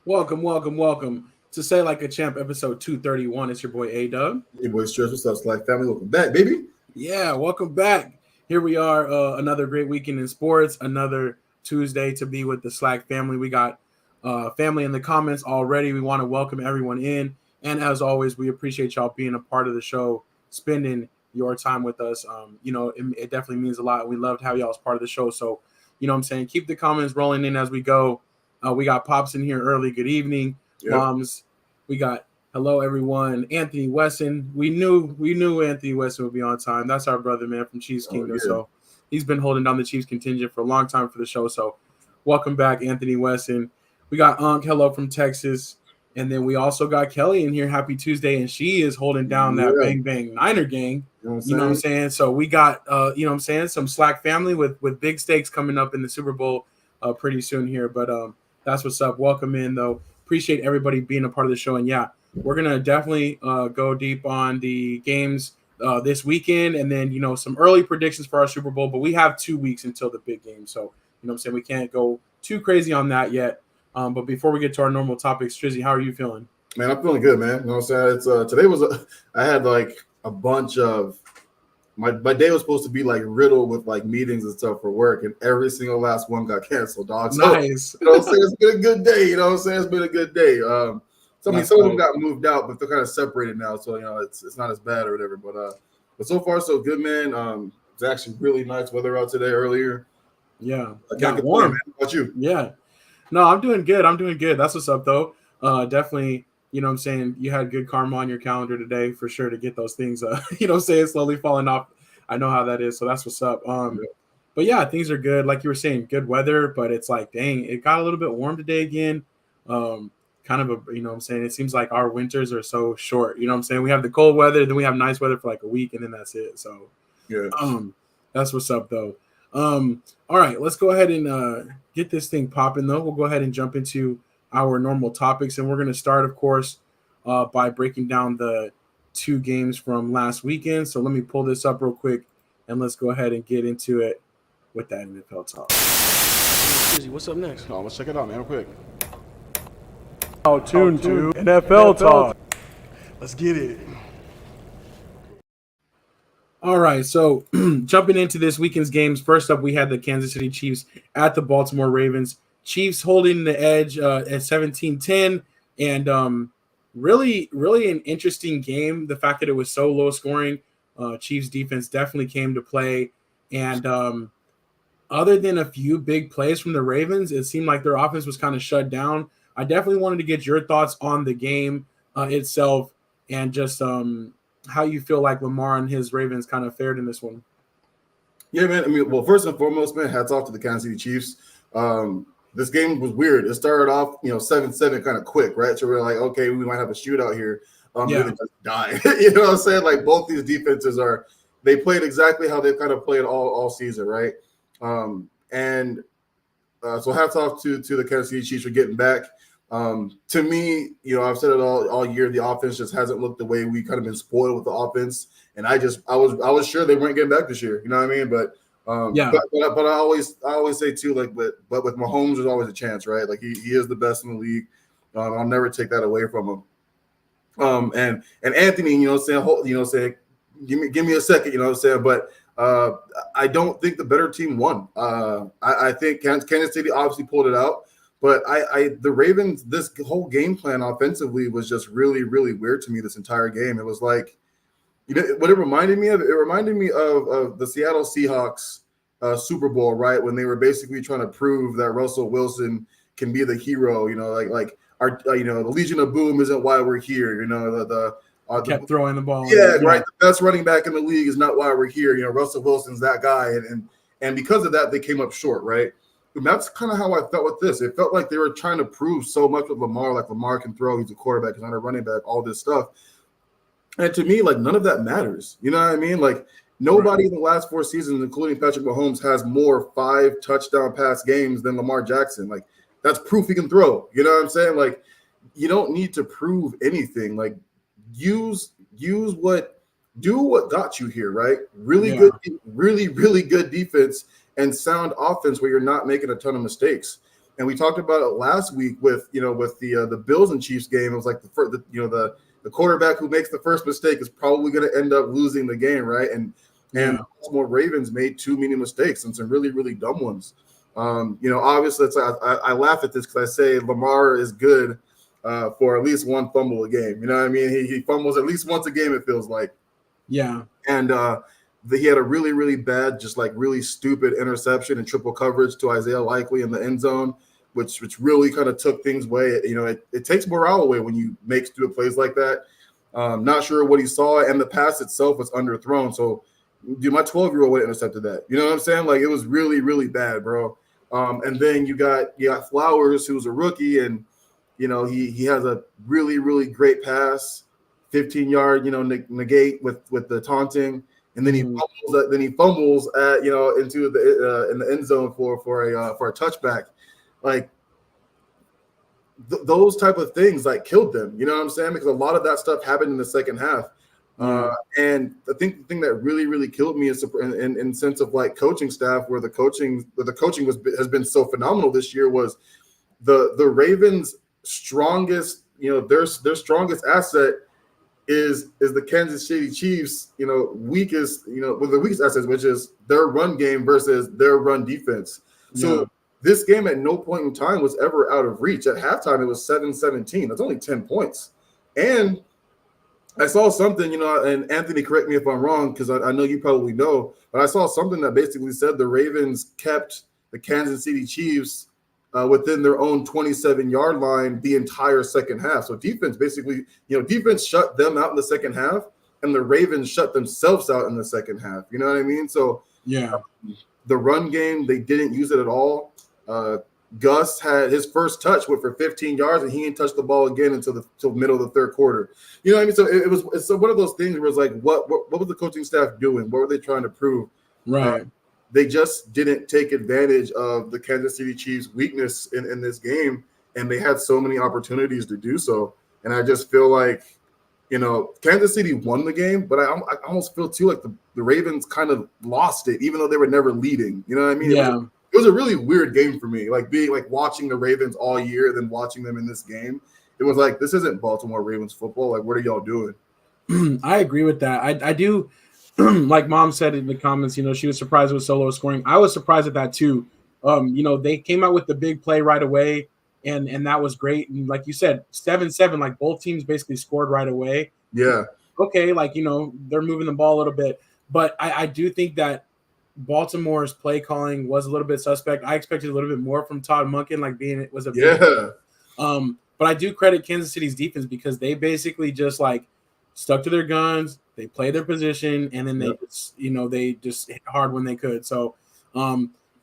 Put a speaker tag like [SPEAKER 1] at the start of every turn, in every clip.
[SPEAKER 1] Welcome to Say Like a Champ, episode 231. It's your boy A-Dub.
[SPEAKER 2] Hey, boys, Stress. What's up, SLAC family? Welcome back, baby.
[SPEAKER 1] Yeah, welcome back. Here we are, another great weekend in sports, another Tuesday to be with the SLAC family. We got family in the comments already. We want to welcome everyone in. And as always, we appreciate y'all being a part of the show, spending your time with us. It definitely means a lot. We love to have y'all as part of the show. So, what I'm saying? Keep the comments rolling in as we go. We got Pops in here early. Good evening.
[SPEAKER 2] Yep.
[SPEAKER 1] Moms. We got hello everyone. Anthony Wesson. We knew Anthony Wesson would be on time. That's our brother, man, from Chiefs Kingdom.
[SPEAKER 2] Yeah.
[SPEAKER 1] So he's been holding down the Chiefs contingent for a long time for the show. So welcome back, Anthony Wesson. We got hello from Texas. And then we also got Kelly in here. Happy Tuesday. And she is holding down that Bang Bang Niner gang. You know what I'm saying? So we got some SLAC family with big stakes coming up in the Super Bowl pretty soon here. But that's what's up. Welcome in, though. Appreciate everybody being a part of the show. And yeah, we're gonna definitely go deep on the games this weekend, and then some early predictions for our Super Bowl. But we have 2 weeks until the big game, so we can't go too crazy on that yet. But before we get to our normal topics, Trizzy, how are you feeling?
[SPEAKER 2] Man, I'm feeling good, man. You know what I'm saying? It's today was I had like a bunch of my day was supposed to be like riddled with like meetings and stuff for work, and every single last one got canceled, dog. So,
[SPEAKER 1] Nice.
[SPEAKER 2] You know what I'm saying? It's been a good day. You know what I'm saying? It's been a good day. Some of them got moved out, but they're kind of separated now, so it's not as bad or whatever. But so far so good, man. It's actually really nice weather out today earlier.
[SPEAKER 1] Yeah,
[SPEAKER 2] got warm. How about you?
[SPEAKER 1] Yeah, no, I'm doing good. That's what's up, though. Definitely. You had good karma on your calendar today for sure to get those things, slowly falling off. I know how that is. So that's what's up. But yeah, things are good. Like you were saying, good weather, but it's like, dang, it got a little bit warm today again. Kind of it seems like our winters are so short. We have the cold weather, then we have nice weather for like a week, and then that's it. So
[SPEAKER 2] yeah,
[SPEAKER 1] that's what's up, though. All right, let's go ahead and get this thing popping, though. We'll go ahead and jump into our normal topics, and we're going to start, of course, by breaking down the 2 games from last weekend. So let me pull this up real quick, and let's go ahead and get into it with that NFL talk. What's up next?
[SPEAKER 3] Oh, let's check it out, man, real quick.
[SPEAKER 1] Tune to NFL talk.
[SPEAKER 3] Let's get it.
[SPEAKER 1] All right, so jumping into this weekend's games, first up, we had the Kansas City Chiefs at the Baltimore Ravens. Chiefs holding the edge at 17-10, and really an interesting game. The fact that it was so low scoring, Chiefs defense definitely came to play. And other than a few big plays from the Ravens, it seemed like their offense was kind of shut down. I definitely wanted to get your thoughts on the game itself and just how you feel like Lamar and his Ravens kind of fared in this one.
[SPEAKER 2] Yeah, man. I mean, well, first and foremost, man, hats off to the Kansas City Chiefs. This game was weird. It started off, 7-7 kind of quick, right? So we're like, okay, we might have a shootout here.
[SPEAKER 1] Yeah.
[SPEAKER 2] Just die. You know what I'm saying? Like both these defenses they played exactly how they kind of played all season, right? So hats off to the Kansas City Chiefs for getting back. To me, I've said it all year. The offense just hasn't looked the way we kind of been spoiled with the offense, and I was sure they weren't getting back this year. You know what I mean? But but I always say too, like, but with Mahomes, there's always a chance, right? Like he is the best in the league. I'll never take that away from him. And Anthony, saying, give me a second, but I don't think the better team won. I think Kansas City obviously pulled it out, but the Ravens, this whole game plan offensively was just really, really weird to me this entire game. It was like, what it reminded me of? It reminded me of the Seattle Seahawks Super Bowl, right? When they were basically trying to prove that Russell Wilson can be the hero, like our, the Legion of Boom isn't why we're here,
[SPEAKER 1] kept throwing the ball.
[SPEAKER 2] Yeah, right. The best running back in the league is not why we're here. Russell Wilson's that guy, and because of that, they came up short, right? And that's kind of how I felt with this. It felt like they were trying to prove so much with Lamar, like Lamar can throw, he's a quarterback, he's not a running back, all this stuff. And to me, like, none of that matters. You know what I mean? Like, nobody in the last 4 seasons, including Patrick Mahomes, has more 5 touchdown pass games than Lamar Jackson. Like, that's proof he can throw. You know what I'm saying? Like, you don't need to prove anything. Like, do what got you here, right? Really good defense and sound offense where you're not making a ton of mistakes. And we talked about it last week with the Bills and Chiefs game. It was like the quarterback who makes the first mistake is probably going to end up losing the game, right? And the Baltimore Ravens made too many mistakes and some really, really dumb ones. Obviously, I laugh at this because I say Lamar is good for at least one fumble a game. You know what I mean? He fumbles at least once a game, it feels like.
[SPEAKER 1] Yeah.
[SPEAKER 2] And he had a really, really bad, just like really stupid interception and triple coverage to Isaiah Likely in the end zone, which really kind of took things away. It takes morale away when you make stupid plays like that. Not sure what he saw, and the pass itself was underthrown. So, dude, my 12-year-old would have intercepted that. You know what I'm saying? Like, it was really, really bad, bro. And then you got Flowers, who's a rookie, and he has a really, really great pass, 15-yard, negate with the taunting, and then he fumbles at into the in the end zone for a touchback. Like those type of things like killed them. You know what I'm saying? Because a lot of that stuff happened in the second half. And I think the thing that really, really killed me is in sense of like coaching staff, where the coaching has been so phenomenal this year, was the Ravens' strongest, their strongest asset is the Kansas City Chiefs, weakest, with the weakest assets, which is their run game versus their run defense. So this game at no point in time was ever out of reach. At halftime, it was 7-17. That's only 10 points. And I saw something, and Anthony, correct me if I'm wrong, because I know you probably know, but I saw something that basically said the Ravens kept the Kansas City Chiefs within their own 27-yard line the entire second half. So defense basically, defense shut them out in the second half, and the Ravens shut themselves out in the second half. You know what I mean? So the run game, they didn't use it at all. Gus had his first touch went for 15 yards, and he didn't touch the ball again until the middle of the third quarter. You know what I mean? So it's one of those things where it's like, what was the coaching staff doing? What were they trying to prove?
[SPEAKER 1] Right.
[SPEAKER 2] They just didn't take advantage of the Kansas City Chiefs' weakness in this game, and they had so many opportunities to do so. And I just feel like, Kansas City won the game, but I almost feel too like the Ravens kind of lost it, even though they were never leading. You know what I mean?
[SPEAKER 1] Yeah.
[SPEAKER 2] It was a really weird game for me, like watching the Ravens all year and then watching them in this game. It was like, this isn't Baltimore Ravens football. Like, what are y'all doing?
[SPEAKER 1] I agree with that. I do, like Mom said in the comments, she was surprised with Solo scoring. I was surprised at that too. They came out with the big play right away, and that was great. And like you said, 7-7, like both teams basically scored right away.
[SPEAKER 2] Yeah.
[SPEAKER 1] Okay, like, they're moving the ball a little bit. But I do think that Baltimore's play calling was a little bit suspect. I expected a little bit more from Todd Monken, like but I do credit Kansas City's defense, because they basically just like stuck to their guns, they played their position, and then they just hit hard when they could. So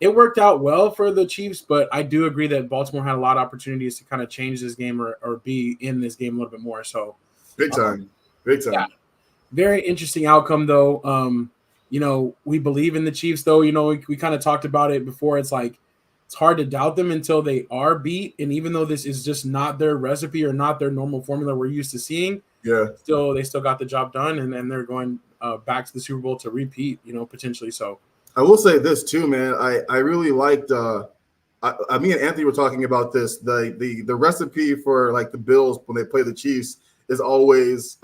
[SPEAKER 1] it worked out well for the Chiefs, but I do agree that Baltimore had a lot of opportunities to kind of change this game or be in this game a little bit more. So
[SPEAKER 2] big time. Yeah.
[SPEAKER 1] Very interesting outcome though. We believe in the Chiefs, though. We kind of talked about it before. It's like it's hard to doubt them until they are beat. And even though this is just not their recipe or not their normal formula we're used to seeing, they still got the job done, and they're going back to the Super Bowl to repeat, potentially. So
[SPEAKER 2] I will say this too, man. I really liked. Me and Anthony were talking about this. The recipe for like the Bills when they play the Chiefs is always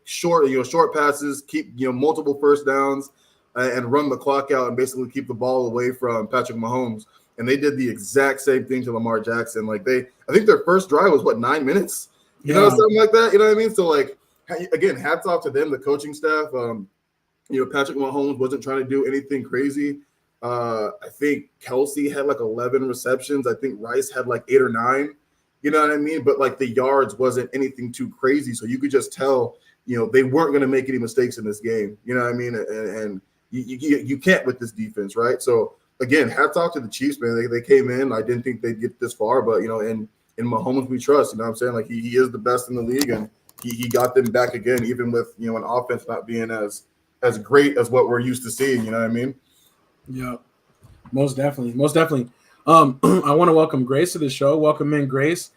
[SPEAKER 2] short passes, keep multiple first downs, and run the clock out and basically keep the ball away from Patrick Mahomes. And they did the exact same thing to Lamar Jackson. Like I think their first drive was 9 minutes, something like that. You know what I mean? So like, again, hats off to them, the coaching staff. Patrick Mahomes wasn't trying to do anything crazy. I think Kelsey had like 11 receptions. I think Rice had like 8 or 9. You know what I mean? But like the yards wasn't anything too crazy. So you could just tell, they weren't going to make any mistakes in this game. You know what I mean? And you can't with this defense, right? So again, hats off to the Chiefs, man. They came in. I didn't think they'd get this far, but in Mahomes we trust. You know what I'm saying? Like he is the best in the league, and he got them back again, even with an offense not being as great as what we're used to seeing. You know what I mean?
[SPEAKER 1] Yeah, most definitely. I want to welcome Grace to the show. Welcome in, Grace.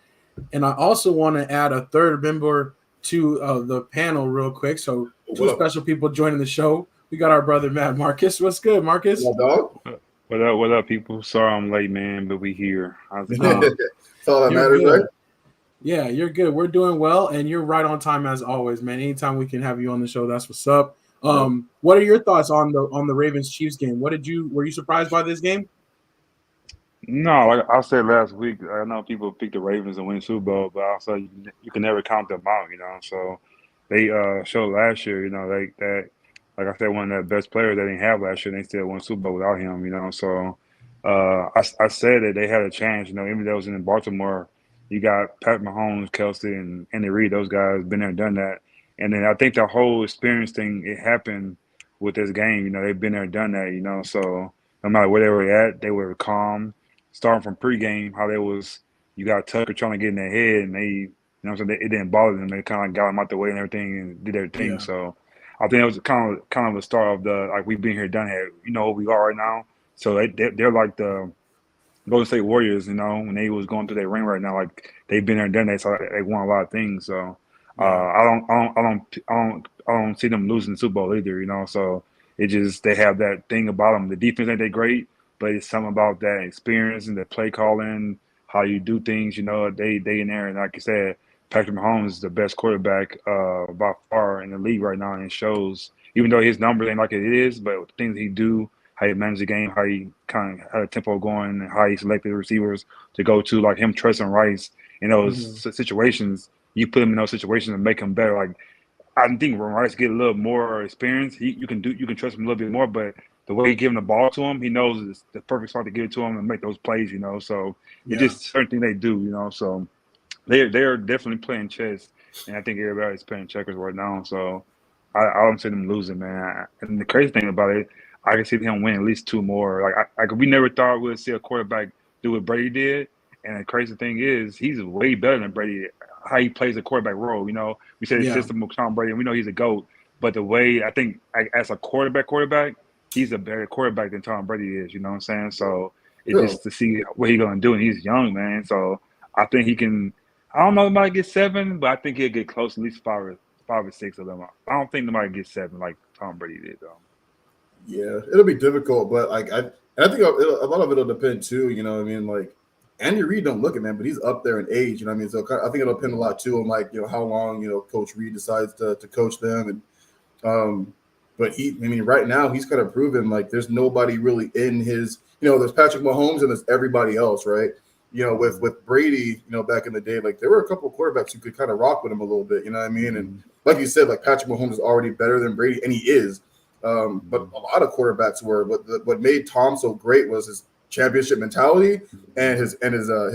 [SPEAKER 1] And I also want to add a third member to the panel real quick. So two special people joining the show. We got our brother, Matt Marcus. What's good, Marcus?
[SPEAKER 2] Yeah, dog.
[SPEAKER 4] What up, people? Sorry I'm late, man, but we here. How's it
[SPEAKER 1] Uh,
[SPEAKER 4] going?
[SPEAKER 2] That's all that
[SPEAKER 1] you're
[SPEAKER 2] matters, right?
[SPEAKER 1] good. Yeah, you're good. We're doing well, and you're right on time as always, man. Anytime we can have you on the show, that's what's up.
[SPEAKER 2] Yep.
[SPEAKER 1] What are your thoughts on the Ravens Chiefs game? Were you surprised by this game?
[SPEAKER 4] No, like I said last week, I know people pick the Ravens and win Super Bowl, but also you can never count them out, So they showed last year, like I said, one of the best players they didn't have last year, and they still won Super Bowl without him. So I said that they had a chance, even though it was in Baltimore. You got Pat Mahomes, Kelsey, and Andy Reid. Those guys been there, and done that. And then I think the whole experience thing it happened with this game. They've been there, and done that. So no matter where they were at, they were calm. Starting from pregame, how they was, you got Tucker trying to get in their head, and it didn't bother them. They kind of got them out the way and everything, and did their thing.
[SPEAKER 1] Yeah,
[SPEAKER 4] So I think it was kind of a start of the like we've been here, done here. You know what we are right now. So they're like the Golden State Warriors, when they was going through their ring right now, like they've been there and done that, so they won a lot of things. So
[SPEAKER 1] yeah,
[SPEAKER 4] I don't see them losing the Super Bowl either. So it just they have that thing about them. The defense ain't that great, but it's something about that experience and the play calling, how you do things. They in there, and like you said, Patrick Mahomes is the best quarterback by far in the league right now, and it shows. Even though his numbers ain't like it is, but the things he do, how he managed the game, how he kind of had a tempo going, and how he selected receivers to go to, like him trusting Rice in those
[SPEAKER 1] hmm
[SPEAKER 4] situations. You put him in those situations and make him better. Like I think when Rice get a little more experience, you can trust him a little bit more. But the way he giving the ball to him, he knows it's the perfect spot to give it to him and make those plays. So it's
[SPEAKER 1] yeah.
[SPEAKER 4] just certain thing they do. So they're definitely playing chess, and I think everybody's playing checkers right now. So I don't see them losing, man. And the crazy thing about it, I can see him win at least two more. Like we never thought we'd see a quarterback do what Brady did. And the crazy thing is, he's way better than Brady. How he plays a quarterback role, we say the
[SPEAKER 1] Yeah.
[SPEAKER 4] system of Tom Brady, and we know he's a GOAT. But the way I think, as a quarterback, he's a better quarterback than Tom Brady is. You know what I'm saying? So it's
[SPEAKER 2] Yeah.
[SPEAKER 4] just to see what he's gonna do, and he's young, man. So I think he can. I don't know if he might get seven, but I think he'll get close, at least five or six of them. I don't think nobody gets seven like Tom Brady did, though.
[SPEAKER 2] Yeah, it'll be difficult, but I think a lot of it'll depend too. You know what I mean? Like Andy Reid don't look it, man, but he's up there in age. You know what I mean? So I think it'll depend a lot too on like how long Coach Reid decides to coach them, and but right now he's kind of proven like there's nobody really in his. There's Patrick Mahomes and there's everybody else, right? With Brady, back in the day, like there were a couple of quarterbacks who could kind of rock with him a little bit. You know what I mean? And like you said, like Patrick Mahomes is already better than Brady, and he is. But a lot of quarterbacks were. What made Tom so great was his championship mentality and his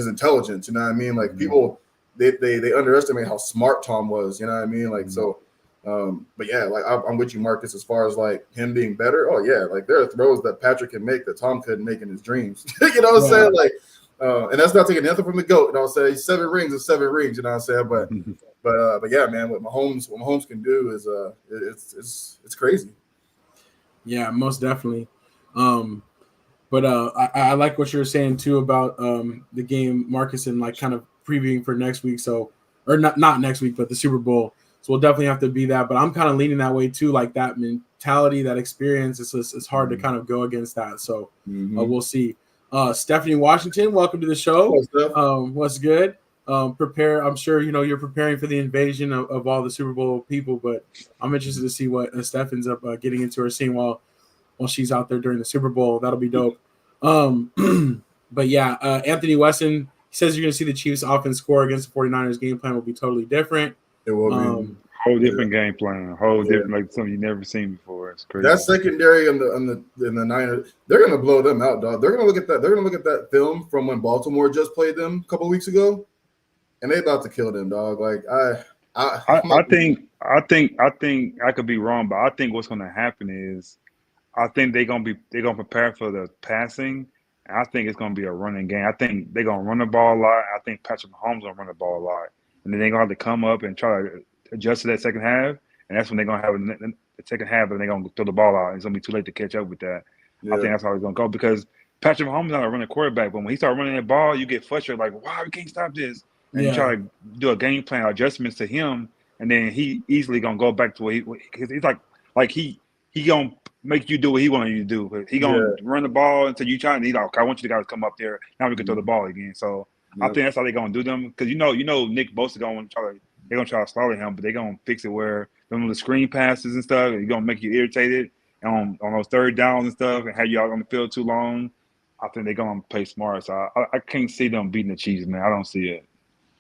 [SPEAKER 2] intelligence. You know what I mean? Like people, they underestimate how smart Tom was. You know what I mean? Like so. But yeah, like I'm with you, Marcus, as far as like him being better. Oh yeah, like there are throws that Patrick can make that Tom couldn't make in his dreams. You know what I'm saying? Like, and that's not taking nothing from the GOAT. You know what I'm saying? 7 rings is 7 rings. You know what I'm saying? But yeah, man, what Mahomes can do is it's crazy.
[SPEAKER 1] Yeah, most definitely. But I like what you're saying too about the game, Marcus, and like kind of previewing for next week. So, or not next week, but the Super Bowl. So we'll definitely have to be that. But I'm kind of leaning that way too, like that mentality, that experience. It's hard to kind of go against that. So we'll see. Stephanie Washington, welcome to the show. What's good? Prepare. I'm sure you're preparing for the invasion of all the Super Bowl people, but I'm interested to see what Steph ends up getting into her scene while she's out there during the Super Bowl. That'll be dope. But yeah, Anthony Wesson says you're going to see the Chiefs offense score against the 49ers. Game plan will be totally different.
[SPEAKER 2] It will be.
[SPEAKER 4] Whole different game plan, different, like something you've never seen before. It's crazy.
[SPEAKER 2] That secondary in the Niners, they're gonna blow them out, dog. They're gonna look at that. They're gonna look at that film from when Baltimore just played them a couple weeks ago, and they about to kill them, dog. Like
[SPEAKER 4] I think I could be wrong, but I think what's gonna happen is I think they're gonna prepare for the passing. And I think it's gonna be a running game. I think they're gonna run the ball a lot. I think Patrick Mahomes gonna run the ball a lot, and then they're gonna have to come up and try to adjust to that second half, and that's when they're gonna have the second half, and they're gonna throw the ball out. It's gonna be too late to catch up with that.
[SPEAKER 2] Yeah.
[SPEAKER 4] I think that's how it's gonna go because Patrick Mahomes is not a running quarterback, but when he starts running that ball, you get frustrated, like, wow, we can't stop this, and you try to do a game plan adjustments to him, and then he easily gonna go back to what because he's like he gonna make you do what he wanted you to do. He gonna run the ball until you trying. He's like, okay, I want you guys to come up there. Now we can throw the ball again. So I think that's how they gonna do them because you know Nick Bosa gonna try to slaughter him, but they gonna fix it where the screen passes and stuff. He's gonna make you irritated on those third downs and stuff, and have you out on the field too long. I think they're gonna play smart. So I can't see them beating the Chiefs, man. I don't see it.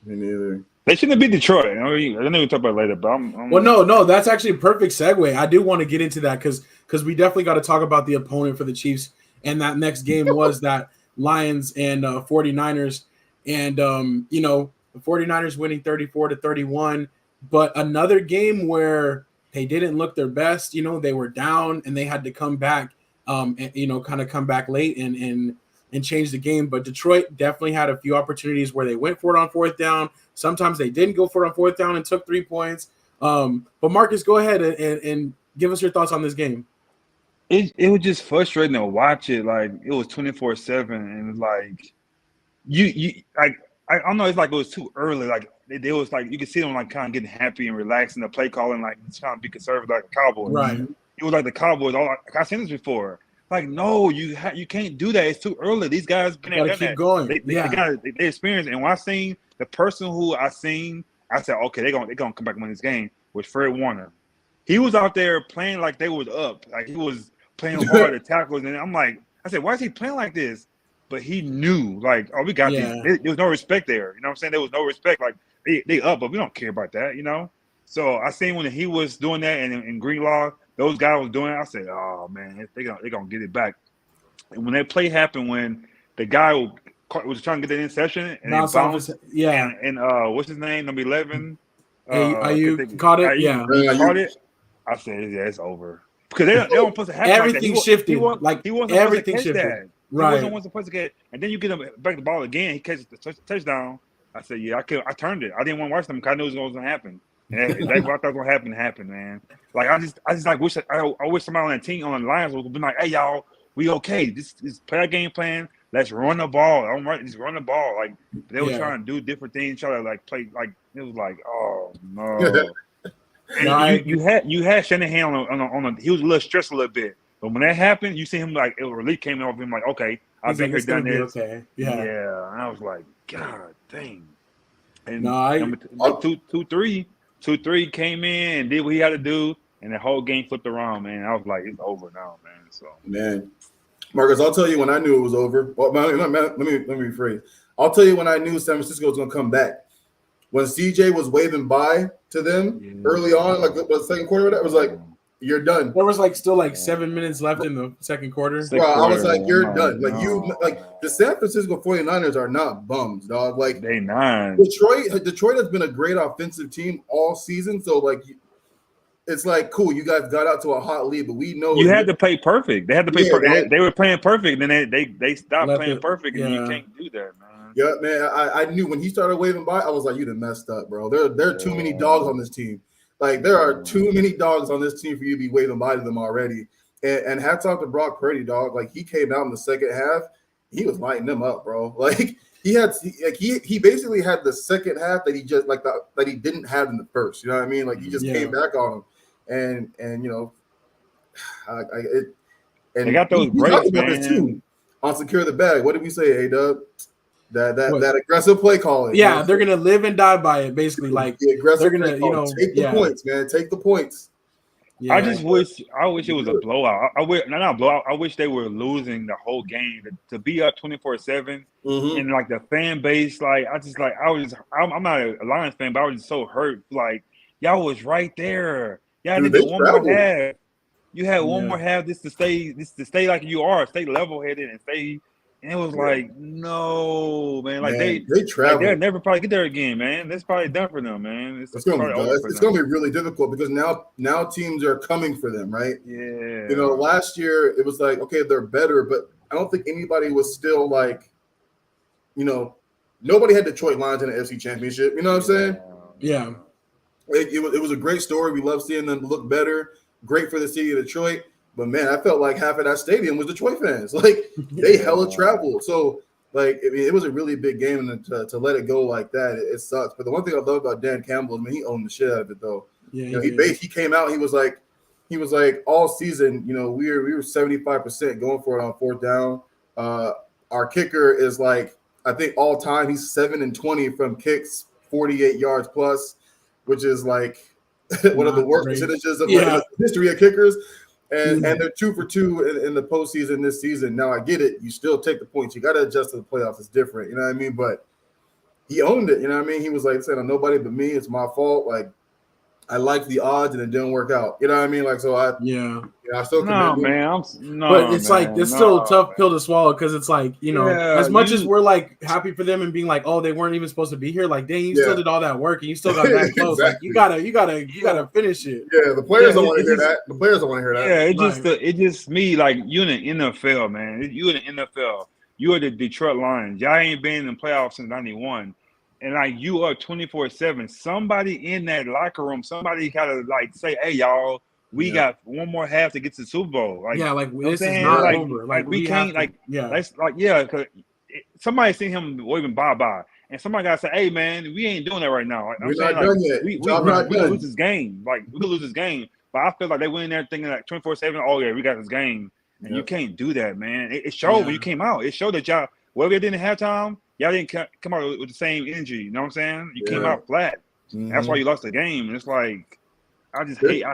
[SPEAKER 2] Me neither.
[SPEAKER 4] They shouldn't beat Detroit. I know we'll talk about it later, but
[SPEAKER 1] no, that's actually a perfect segue. I do want to get into that because we definitely got to talk about the opponent for the Chiefs, and that next game was that Lions and 49ers, and the 49ers winning 34-31, but another game where they didn't look their best. They were down and they had to come back, and kind of come back late and change the game. But Detroit definitely had a few opportunities where they went for it on fourth down. Sometimes they didn't go for it on fourth down and took 3 points. But Marcus, go ahead and give us your thoughts on this game.
[SPEAKER 4] It was just frustrating to watch it. Like it was 24/7, and like I don't know. It's like it was too early. Like it was like you could see them like kind of getting happy and relaxing. The play calling like trying to be conservative like the Cowboys.
[SPEAKER 1] Right.
[SPEAKER 4] It was like the Cowboys. I've seen this before. Like no, you can't do that. It's too early. These guys
[SPEAKER 1] gotta keep going.
[SPEAKER 4] They experienced. And when I seen the person who I said, okay, they're gonna come back and win this game. Was Fred Warner. He was out there playing like they was up. Like he was playing hard at tackles, and I'm like, I said, why is he playing like this? But he knew, like, oh, we got these. There was no respect there. You know what I'm saying? There was no respect. Like they up, but we don't care about that. So I seen when he was doing that, and in Greenlaw, those guys was doing it. I said, oh man, they gonna get it back. And when that play happened, when the guy was trying to get that interception, and it bounced, and what's his name? Number 11.
[SPEAKER 1] You caught it?
[SPEAKER 4] Caught it. I said, yeah, it's over because they don't supposed to have
[SPEAKER 1] everything shifted.
[SPEAKER 4] He wasn't
[SPEAKER 1] everything
[SPEAKER 4] shifted.
[SPEAKER 1] That.
[SPEAKER 4] Right. He wasn't supposed to get, and then you get him back the ball again. He catches the touchdown. I said, yeah, I turned it. I didn't want to watch them because I knew it was going to happen. And exactly what I thought was going to happen, man. Like I just like wish I wish somebody on that team on the Lions would be like, hey y'all, we okay? This play our game plan. Let's run the ball. I'm right. Just run the ball. Like they were trying to do different things, try to like play. Like it was like, oh no. And you had Shanahan on he was a little stressed a little bit, but when that happened, you see him like a relief came off him like, okay, I've been here done this.
[SPEAKER 1] Okay.
[SPEAKER 4] Yeah. And I was like, God dang. And
[SPEAKER 1] no,
[SPEAKER 4] 2-3 came in and did what he had to do, and the whole game flipped around, man. I was like, it's over now, man. So
[SPEAKER 2] man, Marcus, I'll tell you when I knew it was over. Well, let me rephrase. I'll tell you when I knew San Francisco was going to come back. When CJ was waving by to them early on, like the second quarter, that was like, you're done.
[SPEAKER 1] There was like still like 7 minutes left in the second quarter.
[SPEAKER 2] Bro, I was like, you're done. Like the San Francisco 49ers are not bums, dog. Like
[SPEAKER 4] they not.
[SPEAKER 2] Detroit has been a great offensive team all season. So like it's like cool, you guys got out to a hot lead, but we know
[SPEAKER 4] you had to play perfect. They had to play perfect. They were playing perfect, and then they stopped playing perfect, and you can't do that, man.
[SPEAKER 2] Yeah, man. I knew when he started waving by, I was like, you done messed up, bro. There are too many dogs on this team. Like there are too many dogs on this team for you to be waving by to them already. And hats off to Brock Purdy, dog. Like he came out in the second half, he was lighting them up, bro. Like he basically had the second half that he just like that he didn't have in the first. You know what I mean? Like he just came back on him, and
[SPEAKER 4] they got those breaks, man.
[SPEAKER 2] Too, on secure the bag. What did we say, A-Dub? That aggressive play calling.
[SPEAKER 1] Yeah, they're gonna live and die by it. Basically, like
[SPEAKER 2] the aggressive
[SPEAKER 1] they're gonna,
[SPEAKER 2] take the points, man. Take the points.
[SPEAKER 4] Yeah. I wish it was a blowout. I wish not a blowout. I wish they were losing the whole game to be up 24/7 and like the fan base. Like I'm not a Lions fan, but I was just so hurt. Like y'all was right there. Y'all did one more half. You had one more half. This to stay like you are. Stay level headed and stay. And it was like, no, man. Like they travel. Like they'll never probably get there again, man. That's probably done for them, man. It's gonna
[SPEAKER 2] be really difficult because now teams are coming for them, right?
[SPEAKER 4] Yeah.
[SPEAKER 2] Last year it was like, okay, they're better, but I don't think anybody was still like, nobody had Detroit Lions in the FC Championship. You know what I'm saying?
[SPEAKER 1] Yeah.
[SPEAKER 2] It was a great story. We love seeing them look better. Great for the city of Detroit. But man, I felt like half of that stadium was Detroit fans. Like they hella traveled. So like, I mean, it was a really big game, and to let it go like that, it sucks. But the one thing I love about Dan Campbell, he owned the shit out of it though. Yeah. He came out. He was like, he was like, all season, you know, we were 75% going for it on fourth down. Our kicker is like, I think all time he's 7-20 from kicks, 48 yards plus, which is like one of the worst percentages of like, in the history of kickers. And they're 2 for 2 in the postseason this season. Now I get it. You still take the points. You got to adjust to the playoffs. It's different. You know what I mean? But he owned it. You know what I mean? He was like saying, nobody but me. It's my fault. Like, I liked the odds and it didn't work out. You know what I mean? Like, so I still
[SPEAKER 4] no, man.
[SPEAKER 1] But it's like it's still a tough pill to swallow because it's like, you know, as much as we're like happy for them and being like, oh, they weren't even supposed to be here. Like, dang, you still did all that work and you still got that close.
[SPEAKER 2] Exactly.
[SPEAKER 1] Like, you gotta finish it.
[SPEAKER 2] Yeah, the players don't want to hear that. The players don't want to hear that.
[SPEAKER 4] Yeah, it just me like you in the NFL, man. You in the NFL. You are the Detroit Lions. Y'all ain't been in the playoffs since '91. And like you are 24/7. Somebody in that locker room, somebody gotta like say, "Hey, y'all, we got one more half to get to the Super Bowl." Like,
[SPEAKER 1] this is not over.
[SPEAKER 4] Like we can't, because somebody seen him waving bye, and somebody gotta say, "Hey, man, we ain't doing that right now." Like,
[SPEAKER 2] We're not done yet.
[SPEAKER 4] We could lose this game. Like we could lose this game, but I feel like they went in there thinking like 24/7. Oh yeah, we got this game, and you can't do that, man. It showed when you came out. It showed that y'all, whatever you did in halftime. Y'all didn't come out with the same energy. You know what I'm saying? You came out flat. That's why you lost the game. And it's like, I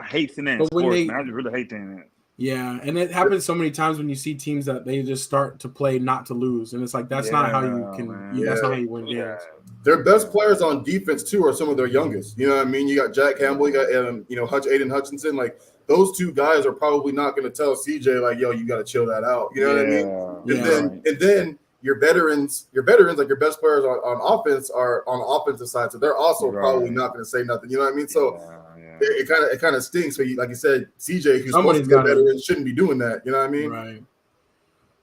[SPEAKER 4] hate seeing that in sports, man. I just really hate seeing that.
[SPEAKER 1] Yeah, and it happens so many times when you see teams that they just start to play not to lose, and it's like that's not how you can. That's not how you win games.
[SPEAKER 2] Their best players on defense too are some of their youngest. You know what I mean? You got Jack Campbell, you got Aiden Hutchinson. Like those two guys are probably not going to tell CJ like, "Yo, you got to chill that out." You know what I mean? And then your veterans, like your best players on offense are on the offensive side, so they're also probably not going to say nothing. You know what I mean? So it kind of stinks. So like you said, CJ, who's supposed to be a veteran, shouldn't be doing that. You know what I mean?
[SPEAKER 1] Right.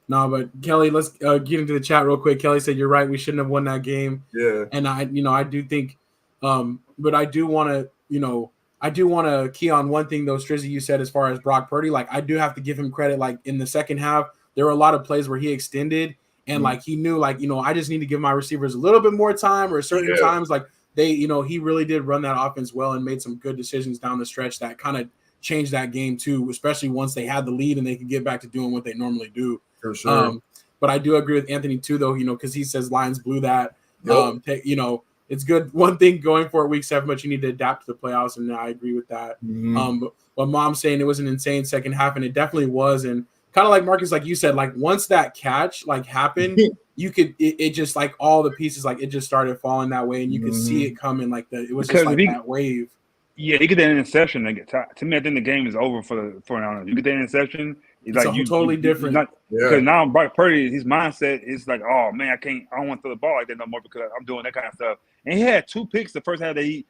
[SPEAKER 1] No, but Kelly, let's get into the chat real quick. Kelly said you're right. We shouldn't have won that game.
[SPEAKER 2] Yeah.
[SPEAKER 1] And I do think, but I do want to key on one thing though, Strizzy, you said as far as Brock Purdy. Like I do have to give him credit. Like in the second half, there were a lot of plays where he extended. And like he knew, like, I just need to give my receivers a little bit more time, or certain times, like they, he really did run that offense well and made some good decisions down the stretch that kind of changed that game too, especially once they had the lead and they could get back to doing what they normally do.
[SPEAKER 2] For sure.
[SPEAKER 1] But I do agree with Anthony too, though, because he says Lions blew that. It's good. One thing going for it week 7, but you need to adapt to the playoffs, and I agree with that. But Mom's saying it was an insane second half, and it definitely was. And kind of like Marcus, like you said, like once that catch like happened, you could it just like all the pieces like it just started falling that way, and you could see it coming. Like it was just like that wave.
[SPEAKER 4] Yeah, you get that interception. To me, I think the game is over for the 49ers. You get that interception, it's like
[SPEAKER 1] totally different.
[SPEAKER 4] Because now Brock Purdy, his mindset is like, oh man, I don't want to throw the ball like that no more because I'm doing that kind of stuff. And he had 2 picks the first half they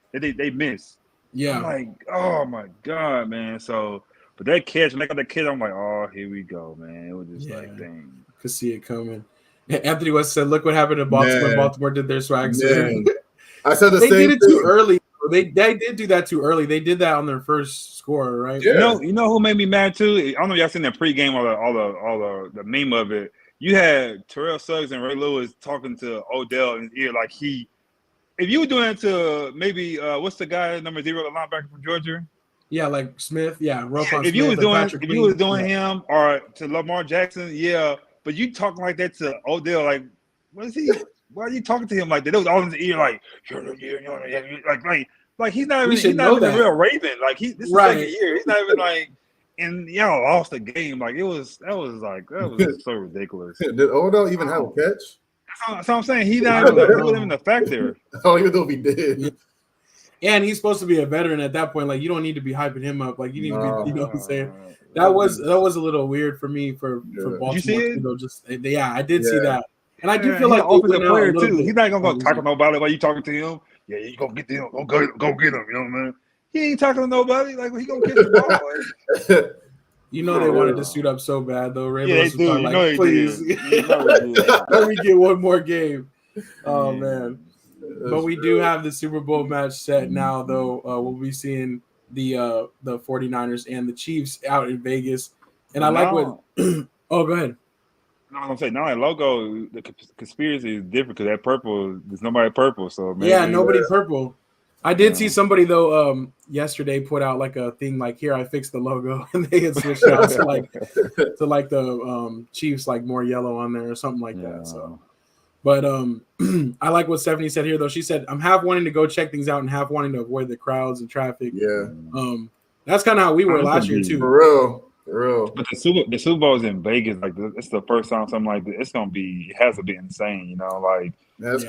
[SPEAKER 4] missed.
[SPEAKER 1] Yeah,
[SPEAKER 4] I'm like, oh my god, man. So. But that catch, when I got that catch, I'm like, oh, here we go, man. It was just like, dang.
[SPEAKER 1] Could see it coming. Anthony West said, look what happened in Baltimore. Man. Baltimore did their swag.
[SPEAKER 2] I said the
[SPEAKER 1] same thing. They did it too early. They did do that too early. They did that on their first score, right?
[SPEAKER 4] Yeah. You know who made me mad too? I don't know if y'all seen that pregame or all the meme of it. You had Terrell Suggs and Ray Lewis talking to Odell in his ear like if you were doing that to maybe what's the guy number 0, the linebacker from Georgia?
[SPEAKER 1] Yeah, like Smith. Yeah, Roquan
[SPEAKER 4] if you
[SPEAKER 1] Smith,
[SPEAKER 4] was doing him or to Lamar Jackson, but you talking like that to Odell, like what is he? Why are you talking to him like that? It was all in his ear, like he's not even a real Raven. Like this is second year. He's not even like, and y'all lost the game. Like that was so ridiculous.
[SPEAKER 2] Did Odell even have a catch?
[SPEAKER 4] That's what I'm saying. He wasn't even a factor.
[SPEAKER 2] Oh, even though he did.
[SPEAKER 1] Yeah. And he's supposed to be a veteran at that point. Like you don't need to be hyping him up. Like you need to be, you know what I'm saying? That was a little weird for me for Baltimore.
[SPEAKER 4] You see it?
[SPEAKER 1] I did see that. And I do feel like
[SPEAKER 4] offensive player too. He's not gonna go talk to nobody while you talking to him. Yeah, you gonna get him. Go get him. You know what I mean? He ain't talking to nobody. Like he gonna catch the ball.
[SPEAKER 1] You know they wanted to suit up so bad though. Ray
[SPEAKER 4] Lewis was talking
[SPEAKER 1] like, please, let me get one more game. Oh man. But we do have the Super Bowl match set now, though. We'll be seeing the 49ers and the Chiefs out in Vegas. And I like what – oh, go ahead.
[SPEAKER 4] No, I'm saying, now that logo, the conspiracy is different because that purple – there's nobody purple. So maybe,
[SPEAKER 1] nobody purple. I did see somebody though yesterday put out like a thing like, here I fixed the logo, and they had switched out to like the Chiefs like more yellow on there or something like that. So, but I like what Stephanie said here though. She said, I'm half wanting to go check things out and half wanting to avoid the crowds and traffic.
[SPEAKER 2] Yeah.
[SPEAKER 1] That's kind of how we were last year too.
[SPEAKER 2] For real.
[SPEAKER 4] But the Super Bowl is in Vegas. Like it's the first time something like this. It's gonna be. It has to be insane. You know, like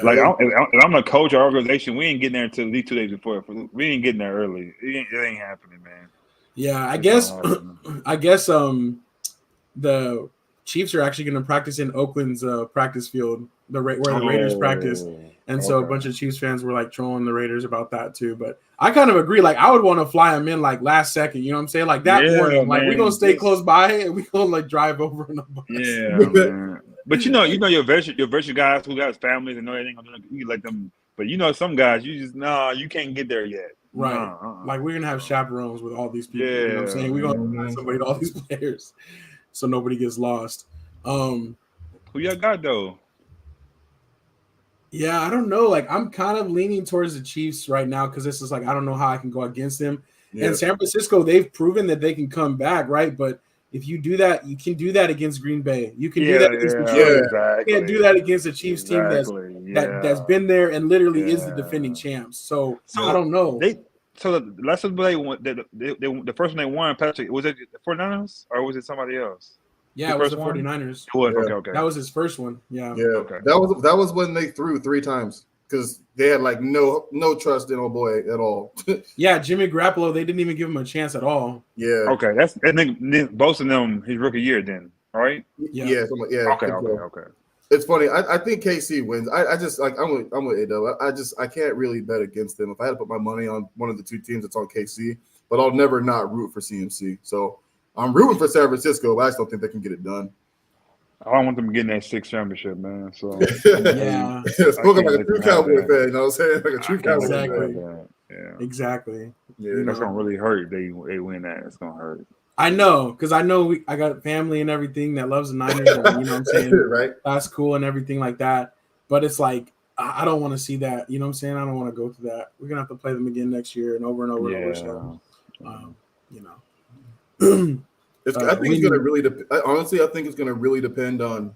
[SPEAKER 4] like if I'm a coach or organization, we ain't getting there until at least 2 days before. We ain't getting there early. It ain't happening, man.
[SPEAKER 1] Yeah, I guess the Chiefs are actually going to practice in Oakland's practice field, where the Raiders practice, and so a bunch of Chiefs fans were like trolling the Raiders about that too. But I kind of agree. Like I would want to fly them in like last second. You know what I'm saying? Like that morning, like we're gonna stay close by and we gonna like drive over in a bus.
[SPEAKER 4] Yeah, man. But you know your veteran guys who got families and know they ain't gonna you let them. But you know some guys you just you can't get there yet.
[SPEAKER 1] Right. Like we're gonna have chaperones with all these people. You know what I'm saying? We're gonna find somebody to all these players, so nobody gets lost.
[SPEAKER 4] Who y'all got though?
[SPEAKER 1] Yeah, I don't know. Like I'm kind of leaning towards the Chiefs right now because this is like I don't know how I can go against them. Yeah. And San Francisco, they've proven that they can come back, right? But if you do that, you can do that against Green Bay. You can do that against Detroit.
[SPEAKER 4] Exactly.
[SPEAKER 1] You can't do that against a Chiefs team that's been there and literally is the defending champs. So I don't know.
[SPEAKER 4] The last time the first one they won, Patrick, was it the 49ers or was it somebody else?
[SPEAKER 1] Yeah, it was the 49ers.
[SPEAKER 4] It was okay.
[SPEAKER 1] That was his first one. Yeah.
[SPEAKER 2] Okay. That was when they threw 3 times because they had like no trust in old boy at all.
[SPEAKER 1] Yeah, Jimmy Garoppolo, they didn't even give him a chance at all.
[SPEAKER 2] Yeah.
[SPEAKER 4] Okay, then both of them his rookie year then, right?
[SPEAKER 2] Yeah.
[SPEAKER 4] Okay.
[SPEAKER 2] It's funny. I think KC wins. I just like I'm with A-Dub. I can't really bet against them. If I had to put my money on one of the 2 teams, it's on KC. But I'll never not root for CMC. So I'm rooting for San Francisco, but I just don't think they can get it done.
[SPEAKER 4] I don't want them getting that 6th championship, man. So
[SPEAKER 1] yeah,
[SPEAKER 2] spoken like a true Cowboy fan. You know what I'm saying? Like a true Cowboy
[SPEAKER 1] fan. Exactly.
[SPEAKER 2] Yeah,
[SPEAKER 4] that's gonna really hurt. If they win that. It's gonna hurt.
[SPEAKER 1] I know, because I know I got family and everything that loves the Niners. And, you know what I'm saying?
[SPEAKER 2] Right.
[SPEAKER 1] That's cool and everything like that. But it's like I don't want to see that. You know what I'm saying? I don't want to go through that. We're gonna have to play them again next year and over and over and over. So, you know.
[SPEAKER 2] I think it's gonna really honestly, I think it's gonna really depend on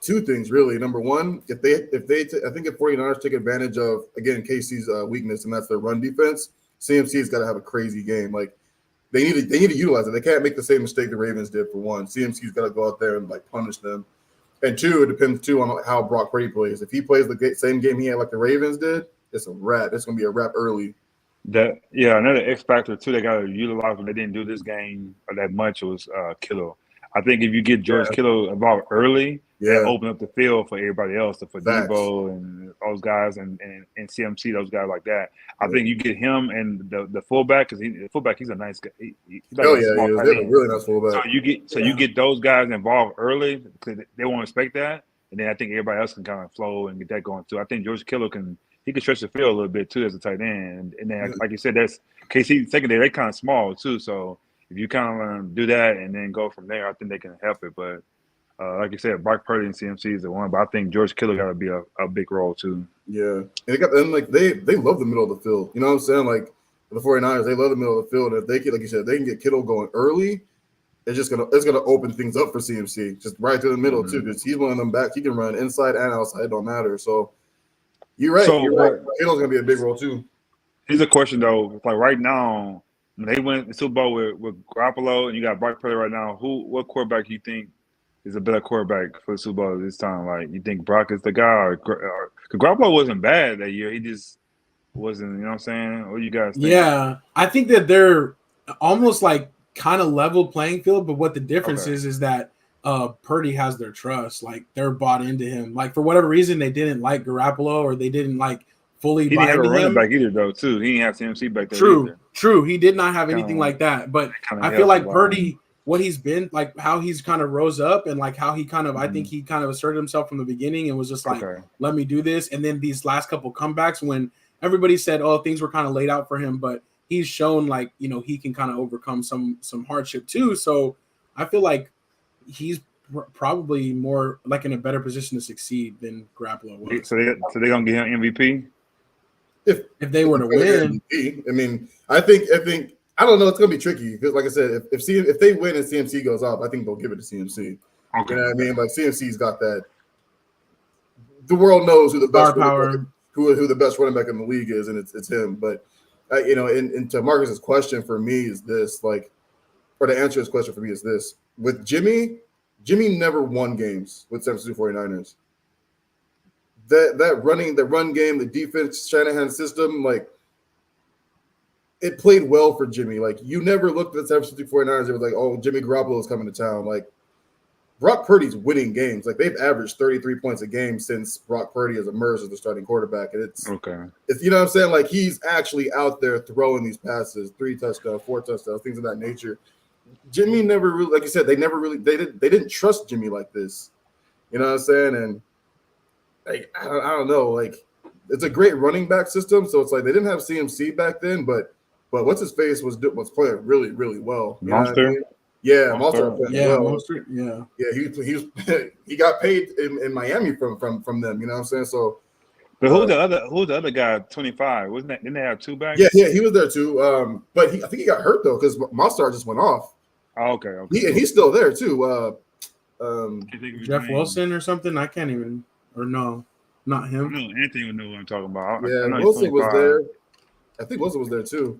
[SPEAKER 2] 2 things, really. Number one, I think if 49ers take advantage of again KC's weakness, and that's their run defense, CMC's got to have a crazy game. Like they need to utilize it. They can't make the same mistake the Ravens did. For one, CMC's got to go out there and like punish them. And 2, it depends too on how Brock Purdy plays. If he plays the same game he had like the Ravens did, it's a wrap. It's gonna be a wrap early.
[SPEAKER 4] Another X factor too they got to utilize when they didn't do this game that much was Kittle. I think if you get George Kittle involved early, that open up the field for everybody else, for Debo and those guys and CMC, those guys like that. I think you get him and the fullback because he's a nice guy. He's like
[SPEAKER 2] he's a really nice fullback.
[SPEAKER 4] So you get those guys involved early because they won't expect that, and then I think everybody else can kind of flow and get that going too. I think George Kittle can stretch the field a little bit too as a tight end, and then like you said, that's KC secondary. They kind of small too, so if you kind of do that and then go from there, I think they can help it. But like you said, Brock Purdy and CMC is the one, but I think George Kittle got to be a big role too.
[SPEAKER 2] Yeah, and they love the middle of the field. You know what I'm saying? Like the 49ers, they love the middle of the field. And if they can, like you said, they can get Kittle going early, it's gonna open things up for CMC, just right through the middle too, because he's one of them back. He can run inside and outside. It don't matter. So. You're right. Kittle's gonna be a big role too.
[SPEAKER 4] Here's a question though. Like right now, when they went the Super Bowl with Garoppolo and you got Brock Purdy right now, what quarterback do you think is a better quarterback for the Super Bowl this time? Like you think Brock is the guy, or Garoppolo wasn't bad that year. He just wasn't. You know what I'm saying? What do you guys think?
[SPEAKER 1] Yeah, I think that they're almost like kind of level playing field, but what the difference is that Purdy has their trust. Like they're bought into him. Like for whatever reason, they didn't like Garoppolo or they didn't like fully buy into him. He didn't have a running
[SPEAKER 4] back either, though. Too. He didn't have CMC back there.
[SPEAKER 1] True. He did not have anything like that. But I feel like Purdy, what he's been like, how he's kind of rose up and like how he kind of, I think he kind of asserted himself from the beginning and was just like, let me do this. And then these last couple comebacks when everybody said, oh, things were kind of laid out for him, but he's shown like, you know, he can kind of overcome some hardship too. So I feel like he's probably more like in a better position to succeed than Garoppolo was.
[SPEAKER 4] So they're gonna get him MVP.
[SPEAKER 2] if
[SPEAKER 1] they were to win.
[SPEAKER 2] I mean, I think I don't know. It's gonna be tricky because, like I said, if they win and CMC goes off, I think they'll give it to CMC.
[SPEAKER 4] Okay.
[SPEAKER 2] You know what I mean? Like CMC's got that. The world knows who the best who the best running back in the league is, and it's him. But you know, and to Marcus's question for me is this, like, or to answer his question for me is this: with Jimmy never won games with San Francisco 49ers. The run game, the defense, Shanahan system, like, it played well for Jimmy. Like, you never looked at the San Francisco 49ers and was like, oh, Jimmy Garoppolo is coming to town. Like, Brock Purdy's winning games. Like, they've averaged 33 points a game since Brock Purdy has emerged as the starting quarterback. And it's you know what I'm saying? Like, he's actually out there throwing these passes, 3 touchdowns, 4 touchdowns, things of that nature. Jimmy never really, like you said, they didn't trust Jimmy like this. You know what I'm saying? And like, I don't know, like, it's a great running back system. So it's like they didn't have CMC back then, but what's his face was playing really, really well.
[SPEAKER 4] Monster?
[SPEAKER 2] I mean? Yeah, Monster playing well.
[SPEAKER 1] Monster, yeah.
[SPEAKER 2] He got paid in Miami from them, you know what I'm saying? So
[SPEAKER 4] but who's the other guy, 25? Wasn't that, didn't they have 2 backs?
[SPEAKER 2] Yeah, he was there too. But I think he got hurt though, because Monster just went off.
[SPEAKER 4] Oh, okay.
[SPEAKER 2] He's still there too.
[SPEAKER 1] Jeff Wilson or something? I can't even, or no, not him.
[SPEAKER 4] No, Anthony would know what I'm talking about.
[SPEAKER 2] Yeah, Wilson was there. I think Wilson was there too.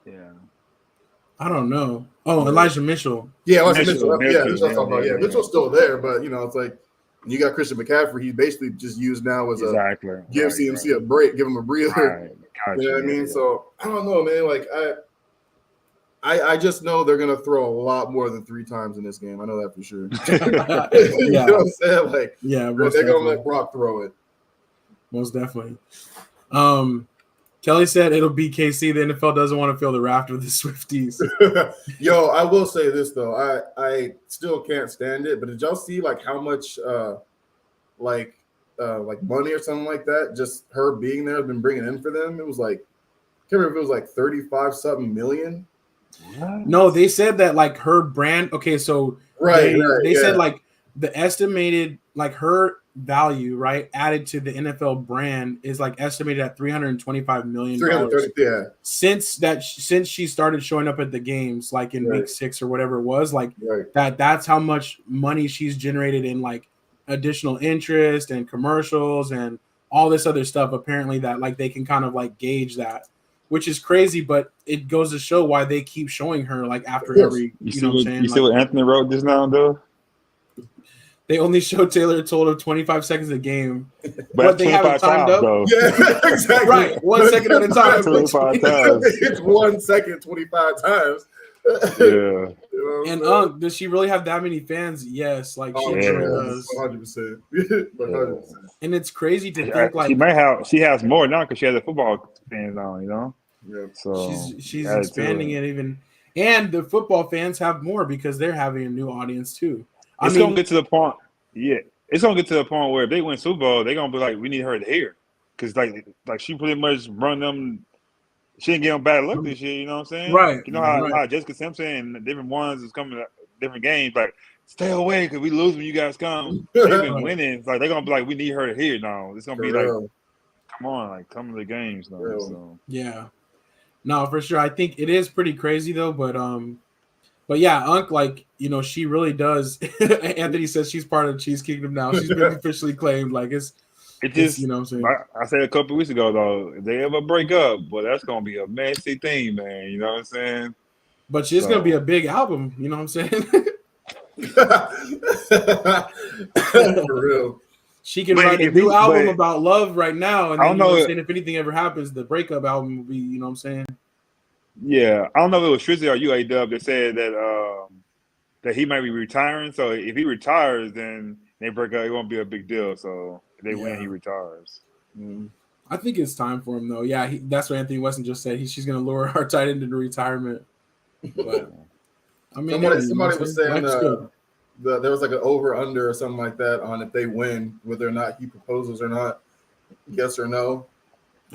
[SPEAKER 4] Yeah.
[SPEAKER 1] I don't know. Oh, Elijah Mitchell.
[SPEAKER 2] Yeah, Elijah Mitchell. Yeah, that's what I'm talking about. Yeah, Mitchell's still there, but you know, it's like you got Christian McCaffrey. He's basically just used now as give CMC a break, give him a breather.
[SPEAKER 4] Right. Gotcha.
[SPEAKER 2] You know what I mean? Yeah. So I don't know, man. Like I just know they're gonna throw a lot more than 3 times in this game. I know that for sure. You know what I'm saying? Like,
[SPEAKER 1] yeah,
[SPEAKER 2] they're gonna let Brock throw it.
[SPEAKER 1] Most definitely. Kelly said it'll be KC. The NFL doesn't want to feel the raft with the Swifties.
[SPEAKER 2] Yo, I will say this though. I still can't stand it. But did y'all see like how much like money or something like that just her being there has been bringing in for them? It was like, I can't remember if it was like 35 something million.
[SPEAKER 1] What? No, they said that like her brand. Okay, so they said like the estimated like her value, right, added to the NFL brand is like estimated at $325 million.
[SPEAKER 2] Yeah.
[SPEAKER 1] Since she started showing up at the games, like in week 6 or whatever it was, like that's how much money she's generated in like additional interest and commercials and all this other stuff. Apparently, that like they can kind of like gauge that, which is crazy, but it goes to show why they keep showing her like after every. You know what I'm saying?
[SPEAKER 4] You see what Anthony wrote just now, though.
[SPEAKER 1] They only show Taylor a total of 25 seconds a game,
[SPEAKER 4] but
[SPEAKER 1] they have it timed up.
[SPEAKER 4] Though.
[SPEAKER 2] Yeah, exactly.
[SPEAKER 1] Right, 1 second at a time.
[SPEAKER 4] 25 times.
[SPEAKER 2] It's 1 second, 25 times.
[SPEAKER 4] Yeah.
[SPEAKER 1] And does she really have that many fans? Yes, like she does.
[SPEAKER 2] 100%. 100%.
[SPEAKER 1] And it's crazy to think like
[SPEAKER 4] she has more now because she has a football fans on, you know.
[SPEAKER 2] Yeah.
[SPEAKER 1] So she's expanding it even, and the football fans have more because they're having a new audience too.
[SPEAKER 4] It's gonna get to the point. Yeah, it's gonna get to the point where if they win Super Bowl, they're gonna be like, we need her here, because like she pretty much run them. She didn't get them bad luck this year. You know what I'm saying?
[SPEAKER 1] Right.
[SPEAKER 4] You know how Jessica Simpson and different ones is coming to different games. Like, stay away because we lose when you guys come. They've been winning. Like they're gonna be like, we need her here now. It's gonna be like, come on, like come to the games now. So.
[SPEAKER 1] Yeah. No, for sure. I think it is pretty crazy though, but yeah, Unc, like, you know, she really does. Anthony says she's part of Cheese Kingdom now. She's been officially claimed. Like, it's you know what I'm saying?
[SPEAKER 4] I said a couple weeks ago, though, if they ever break up, well, that's going to be a messy thing, man. You know what I'm saying?
[SPEAKER 1] But she's going to be a big album. You know what I'm saying?
[SPEAKER 2] For real.
[SPEAKER 1] She can write a new album about love right now. And then, you know what I'm saying, if anything ever happens, the breakup album will be, you know what I'm saying?
[SPEAKER 4] Yeah, I don't know if it was Trizzy or UAW that said that he might be retiring. So if he retires, then they break up. It won't be a big deal. So if they win, he retires.
[SPEAKER 1] I think it's time for him, though. Yeah, that's what Anthony Weston just said. She's going to lure our tight end into retirement. But I mean,
[SPEAKER 2] somebody was saying there was like an over/under or something like that on if they win, whether or not he proposes or not. Yes or no?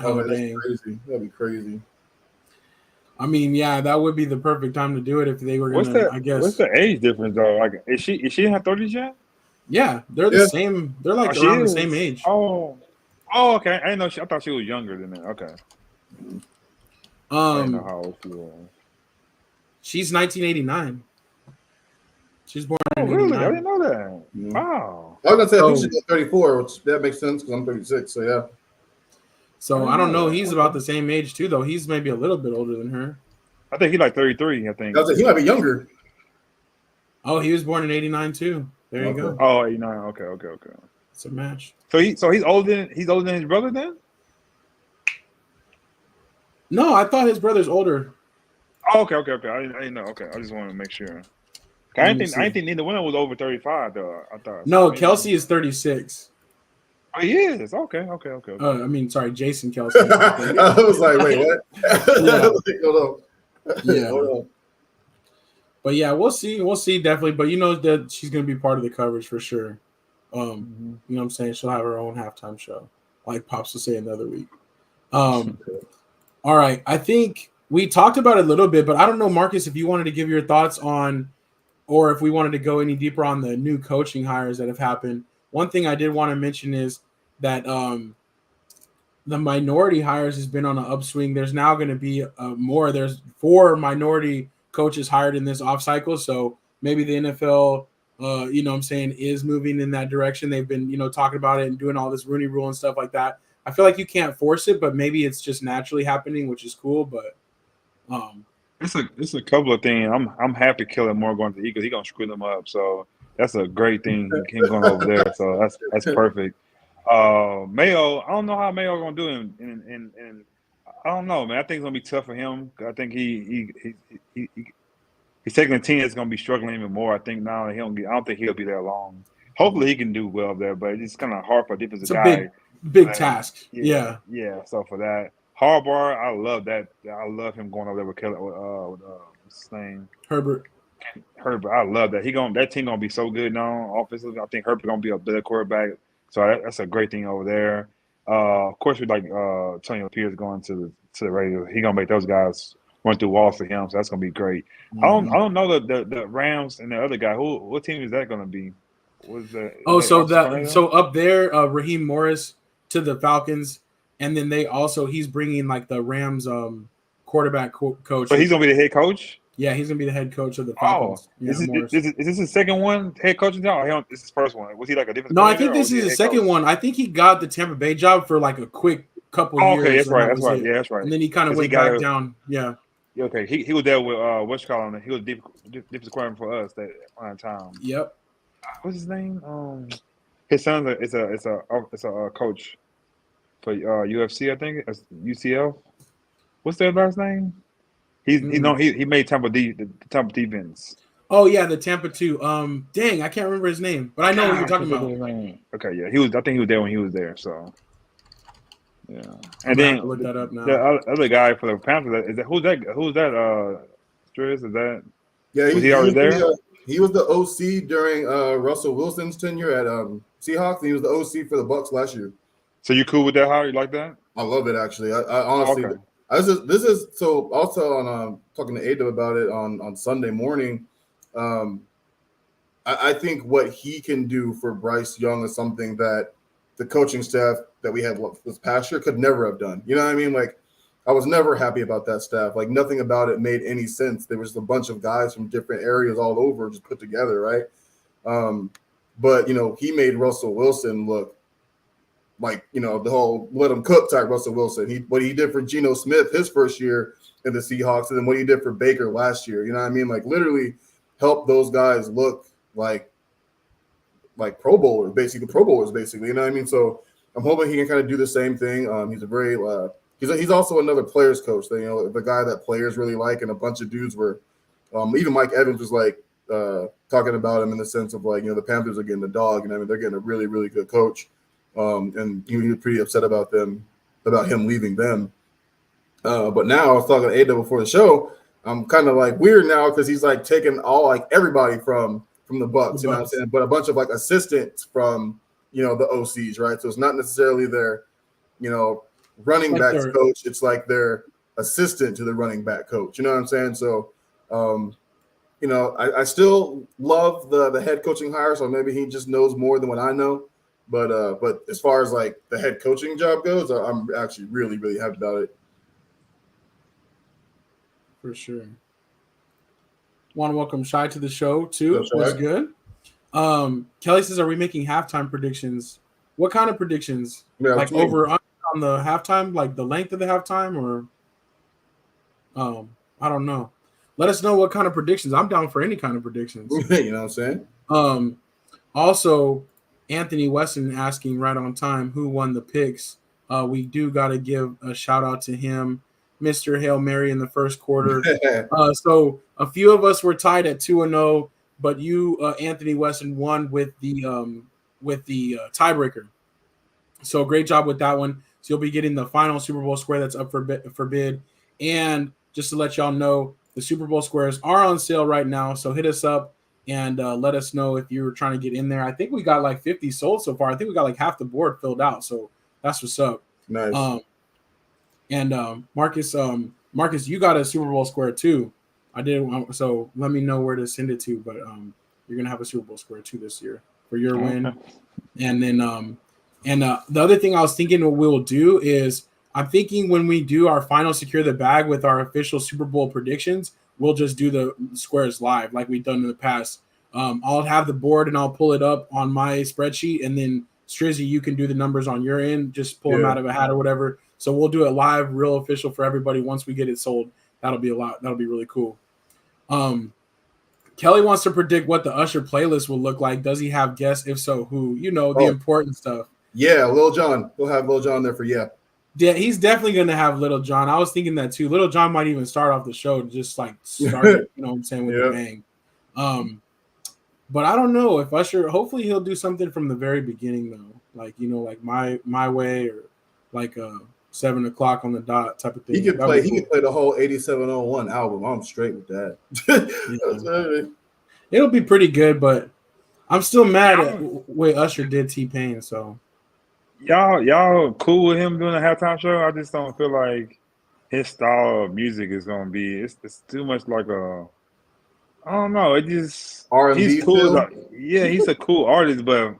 [SPEAKER 1] Oh,
[SPEAKER 2] that's crazy. That'd be crazy.
[SPEAKER 1] I mean, yeah, that would be the perfect time to do it if they were going to, I guess.
[SPEAKER 4] What's the age difference, though? Like, is she in her 30s yet?
[SPEAKER 1] Yeah, they're the same. They're like around the same age.
[SPEAKER 4] Oh, Oh, okay. I didn't know. I thought she was younger than that. Okay. I didn't know how old she was.
[SPEAKER 1] She's 1989. She's born
[SPEAKER 4] Oh,
[SPEAKER 1] in
[SPEAKER 4] really? I
[SPEAKER 1] 89.
[SPEAKER 4] didn't know that.
[SPEAKER 2] Yeah.
[SPEAKER 4] Wow.
[SPEAKER 2] I was gonna say I think
[SPEAKER 1] So-
[SPEAKER 2] she's 34, which that makes sense because I'm 36. So yeah.
[SPEAKER 1] So
[SPEAKER 4] I
[SPEAKER 1] I don't know.
[SPEAKER 4] that.
[SPEAKER 1] He's
[SPEAKER 4] Okay.
[SPEAKER 1] about the same age too, though. He's maybe a little bit older than her.
[SPEAKER 4] I think he's like 33. I think.
[SPEAKER 2] I was like, he might be younger.
[SPEAKER 1] Oh, he was born in 89 too. There you
[SPEAKER 2] Okay.
[SPEAKER 1] go.
[SPEAKER 4] Oh, 89. Okay.
[SPEAKER 1] It's a match.
[SPEAKER 4] So he's older than his brother then?
[SPEAKER 1] No, I thought his brother's older.
[SPEAKER 4] Oh, okay. I didn't know. Okay, I just wanted to make sure. I didn't think neither one of them was over 35 though. I thought.
[SPEAKER 1] No,
[SPEAKER 4] maybe.
[SPEAKER 1] Kelsey is 36.
[SPEAKER 4] Oh, he is. Okay.
[SPEAKER 1] I mean, sorry, Jason Kelsey.
[SPEAKER 2] I was like, wait, what?
[SPEAKER 1] Yeah.
[SPEAKER 2] Hold on.
[SPEAKER 1] Yeah.
[SPEAKER 2] Hold on.
[SPEAKER 1] But yeah, we'll see. We'll see definitely. But you know that she's gonna be part of the coverage for sure. You know what I'm saying? She'll have her own halftime show, like Pops will say another week. All right. I think we talked about it a little bit, but I don't know, Marcus, if you wanted to give your thoughts on, or if we wanted to go any deeper on the new coaching hires that have happened. One thing I did want to mention is that the minority hires has been on an upswing. There's now going to be more. There's 4 minority coaches hired in this off cycle. So maybe the NFL, you know what I'm saying, is moving in that direction. They've been, you know, talking about it and doing all this Rooney Rule and stuff like that. I feel like you can't force it, but maybe it's just naturally happening, which is cool. But
[SPEAKER 4] It's a couple of things. I'm happy Kellen Moore going to the Eagles. He's gonna screw them up. So that's a great thing. Him going over there. So that's perfect. Mayo, I don't know how Mayo gonna do in I don't know, man. I think it's gonna be tough for him. I think he's taking a team that's gonna be struggling even more. I think now I don't think he'll be there long. Hopefully he can do well there, but it's kind of hard for a defensive
[SPEAKER 1] it's a
[SPEAKER 4] guy.
[SPEAKER 1] big task.
[SPEAKER 4] Yeah. So for that, Harbaugh, I love that. I love him going over there with Kelly. What's his name?
[SPEAKER 1] Herbert.
[SPEAKER 4] I love that. That team gonna be so good now offensively. I think Herbert gonna be a better quarterback. So that's a great thing over there. Of course, we like Antonio Pierce going to the Raiders. He gonna make those guys run through walls for him. So that's gonna be great. I don't know the Rams and the other guy. What team is that gonna be?
[SPEAKER 1] So up there, Raheem Morris to the Falcons, and then he's bringing like the Rams quarterback coach.
[SPEAKER 4] But he's gonna be the head coach.
[SPEAKER 1] Yeah, he's gonna be the head coach of the Falcons.
[SPEAKER 4] Is this his second one head coaching job? Or this is his first one. Was he like a different?
[SPEAKER 1] No, I think this is his second one. I think he got the Tampa Bay job for like a quick couple years.
[SPEAKER 4] Okay, that's right. Yeah, that's right.
[SPEAKER 1] And then he kind of went back down. Yeah.
[SPEAKER 4] Okay, he was there with what's calling. He was defensive coordinator for us that one time.
[SPEAKER 1] Yep.
[SPEAKER 4] What's his name? His son is a coach for UFC. I think it's UCL. What's their last name? He made Tampa defense.
[SPEAKER 1] Oh yeah, the Tampa 2. Dang, I can't remember his name, but I know what you're talking about.
[SPEAKER 4] Okay, yeah, I think he was there when he was there. So yeah, and then
[SPEAKER 1] look that up now.
[SPEAKER 4] The other guy for the Panthers who's that? Striz, is that?
[SPEAKER 2] Yeah,
[SPEAKER 4] was he already there?
[SPEAKER 2] He was the OC during Russell Wilson's tenure at Seahawks, and he was the OC for the Bucs last year.
[SPEAKER 4] So you cool with that hire? You like that?
[SPEAKER 2] I love it actually. I honestly.
[SPEAKER 4] Okay.
[SPEAKER 2] This is so also on talking to Ada about it on Sunday morning. I think what he can do for Bryce Young is something that the coaching staff that we had this past year could never have done. You know what I mean? Like, I was never happy about that staff. Like, nothing about it made any sense. There was a bunch of guys from different areas all over just put together, right? But, you know, he made Russell Wilson look like, you know, the whole let him cook type Russell Wilson. What he did for Geno Smith his first year in the Seahawks, and then what he did for Baker last year. You know what I mean? Like, literally helped those guys look like Pro Bowlers, basically. You know what I mean? So I'm hoping he can kind of do the same thing. He's a very he's also another players coach. You know, the guy that players really like, and a bunch of dudes were even Mike Evans was like talking about him in the sense of like, you know, the Panthers are getting the dog, and I mean they're getting a really, really good coach. And he was pretty upset about him leaving them. But now I was talking to Ada before the show. I'm kind of like weird now because he's like taking everybody from the Bucs, you know what I'm saying? But a bunch of like assistants from, you know, the OCs, right? So it's not necessarily their, you know, running backs coach. It's like their assistant to the running back coach. You know what I'm saying? So, you know, I still love the head coaching hire. So maybe he just knows more than what I know. But as far as like the head coaching job goes, I'm actually really, really happy about it.
[SPEAKER 1] For sure. Want to welcome Shy to the show too.
[SPEAKER 2] Shy.
[SPEAKER 1] What's good? Kelly says, "Are we making halftime predictions? What kind of predictions?
[SPEAKER 2] Yeah,
[SPEAKER 1] like over on the halftime, like the length of the halftime, or I don't know. Let us know what kind of predictions. I'm down for any kind of predictions.
[SPEAKER 2] You know what I'm saying?
[SPEAKER 1] Also, Anthony Weston asking right on time who won the picks. We do got to give a shout out to him, Mr. Hail Mary in the first quarter. So a few of us were tied at 2-0, but you, Anthony Weston, won with the tiebreaker. So great job with that one. So you'll be getting the final Super Bowl square that's up for bid. And just to let y'all know, the Super Bowl squares are on sale right now. So hit us up and let us know if you're trying to get in there. I think we got like 50 sold so far. I think we got like half the board filled out. So that's what's up.
[SPEAKER 2] Nice.
[SPEAKER 1] Marcus, you got a Super Bowl square too. I did. So let me know where to send it to. But you're gonna have a Super Bowl square too this year for your win. And then the other thing I was thinking what we'll do is I'm thinking when we do our final secure the bag with our official Super Bowl predictions, we'll just do the squares live like we've done in the past. I'll have the board and I'll pull it up on my spreadsheet, and then Strizzy, you can do the numbers on your end, just pull them out of a hat or whatever. So we'll do it live, real official for everybody once we get it sold. That'll be really cool. Kelly wants to predict what the Usher playlist will look like. Does he have guests? If so, who? The important stuff.
[SPEAKER 2] Yeah, Lil Jon. We'll have Lil Jon there for
[SPEAKER 1] Yeah, he's definitely going to have Little John. I was thinking that too. Little John might even start off the show just like start it, you know what I'm saying, with a bang. But I don't know if Usher, hopefully he'll do something from the very beginning though. Like, like my way or like 7 o'clock on the dot type of thing.
[SPEAKER 2] He could play the whole 8701 album. I'm straight with that.
[SPEAKER 1] It'll be pretty good, but I'm still mad at the way Usher did T-Pain, so
[SPEAKER 4] Y'all cool with him doing a halftime show? I just don't feel like his style of music is gonna be. It's too much like a. I don't know. It just
[SPEAKER 2] R&B.
[SPEAKER 4] He's cool. He's a cool artist, but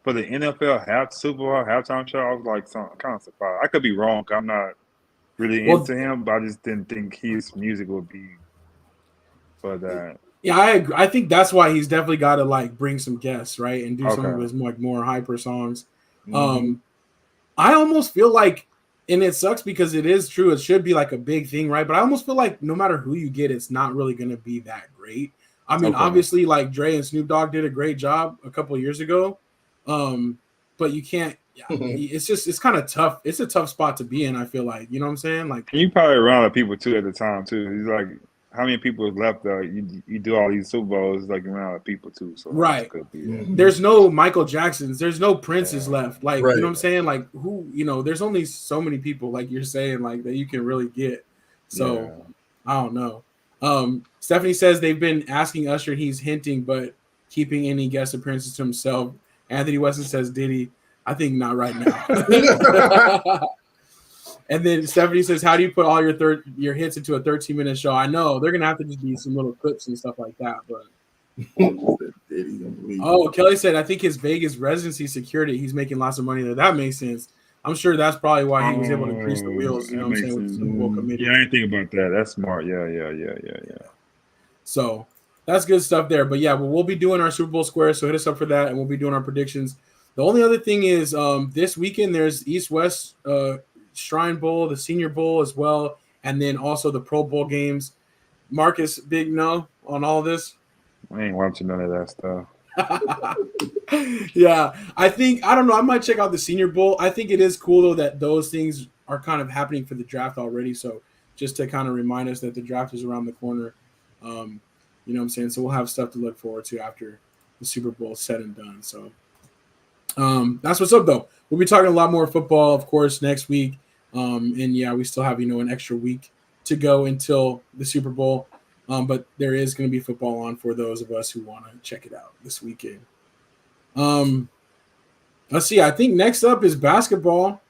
[SPEAKER 4] for the NFL Super Bowl halftime show, I was like kind of surprised. I could be wrong. I'm not really into him, but I just didn't think his music would be for that.
[SPEAKER 1] Yeah, I agree. I think that's why he's definitely got to like bring some guests, right, and do some of his like more hyper songs. Mm-hmm. I almost feel like, and it sucks because it is true, it should be like a big thing, right? But I almost feel like no matter who you get, it's not really going to be that great. I mean, obviously, like Dre and Snoop Dogg did a great job a couple of years ago, but you can't. It's kind of tough. It's a tough spot to be in. I feel like, you know what I'm saying? Like,
[SPEAKER 4] you probably around a lot of people too at the time too. He's like, how many people is left? You do all these Super Bowls like around a lot of people too. So
[SPEAKER 1] right. There's no Michael Jacksons. There's no Princes left. Like, you know what I'm saying? Like, who? There's only so many people, like you're saying, like that you can really get. So I don't know. Stephanie says they've been asking Usher, he's hinting, but keeping any guest appearances to himself. Anthony Weston says, Diddy, I think not right now. And then Stephanie says, how do you put all your hits into a 13-minute show? I know they're gonna have to just be some little clips and stuff like that. But Kelly said, I think his Vegas residency security, he's making lots of money there. That makes sense. I'm sure that's probably why he was able to grease the wheels. You know what I'm saying? With the Super Bowl committee.
[SPEAKER 4] Yeah, I didn't think about that. That's smart. Yeah.
[SPEAKER 1] So that's good stuff there. But yeah, we'll be doing our Super Bowl square. So hit us up for that, and we'll be doing our predictions. The only other thing is this weekend there's East-West Shrine Bowl, the Senior Bowl as well, and then also the Pro Bowl games. Marcus, big no on all this?
[SPEAKER 4] I ain't watching none of that stuff.
[SPEAKER 1] Yeah, I don't know. I might check out the Senior Bowl. I think it is cool, though, that those things are kind of happening for the draft already. So just to kind of remind us that the draft is around the corner, you know what I'm saying? So we'll have stuff to look forward to after the Super Bowl is said and done. So that's what's up, though. We'll be talking a lot more football, of course, next week. And yeah, we still have, an extra week to go until the Super Bowl. But there is going to be football on for those of us who want to check it out this weekend. Let's see. I think next up is basketball.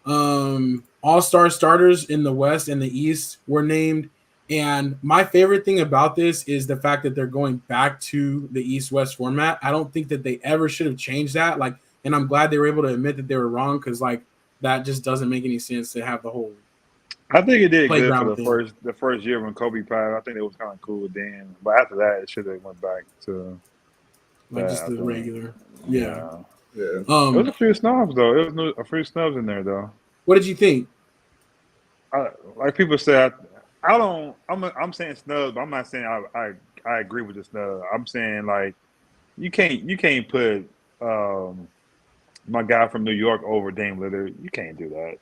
[SPEAKER 1] All-star starters in the West and the East were named. And my favorite thing about this is the fact that they're going back to the East-West format. I don't think that they ever should have changed that. Like, and I'm glad they were able to admit that they were wrong because like that just doesn't make any sense to have the whole
[SPEAKER 4] I think it did good for
[SPEAKER 1] playground thing.
[SPEAKER 4] the first year when Kobe passed. I think it was kind of cool then, but after that, it should have went back to
[SPEAKER 1] Like
[SPEAKER 4] that.
[SPEAKER 1] just
[SPEAKER 4] I
[SPEAKER 1] the
[SPEAKER 4] think.
[SPEAKER 1] regular. Yeah.
[SPEAKER 2] Yeah.
[SPEAKER 4] It was a few snubs though. It was a few snubs in there though.
[SPEAKER 1] What did you think?
[SPEAKER 4] Like people say, I don't. I'm saying snubs, but I'm not saying I agree with the snub. I'm saying like you can't put my guy from New York over Dame Lillard. You can't do that.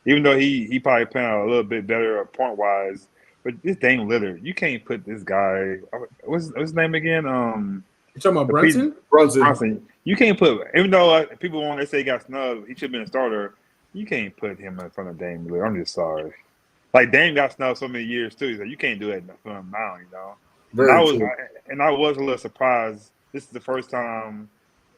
[SPEAKER 4] Even though he probably playing a little bit better point wise, but this Dame Lillard, you can't put this guy. What's his name again?
[SPEAKER 1] You talking about Brunson?
[SPEAKER 2] Brunson.
[SPEAKER 4] You can't put, even though people want to say he got snubbed, he should have been a starter. You can't put him in front of Dame Lillard. I'm just sorry. Like Dame got snubbed so many years too. So you can't do it for him now. I was a little surprised. This is the first time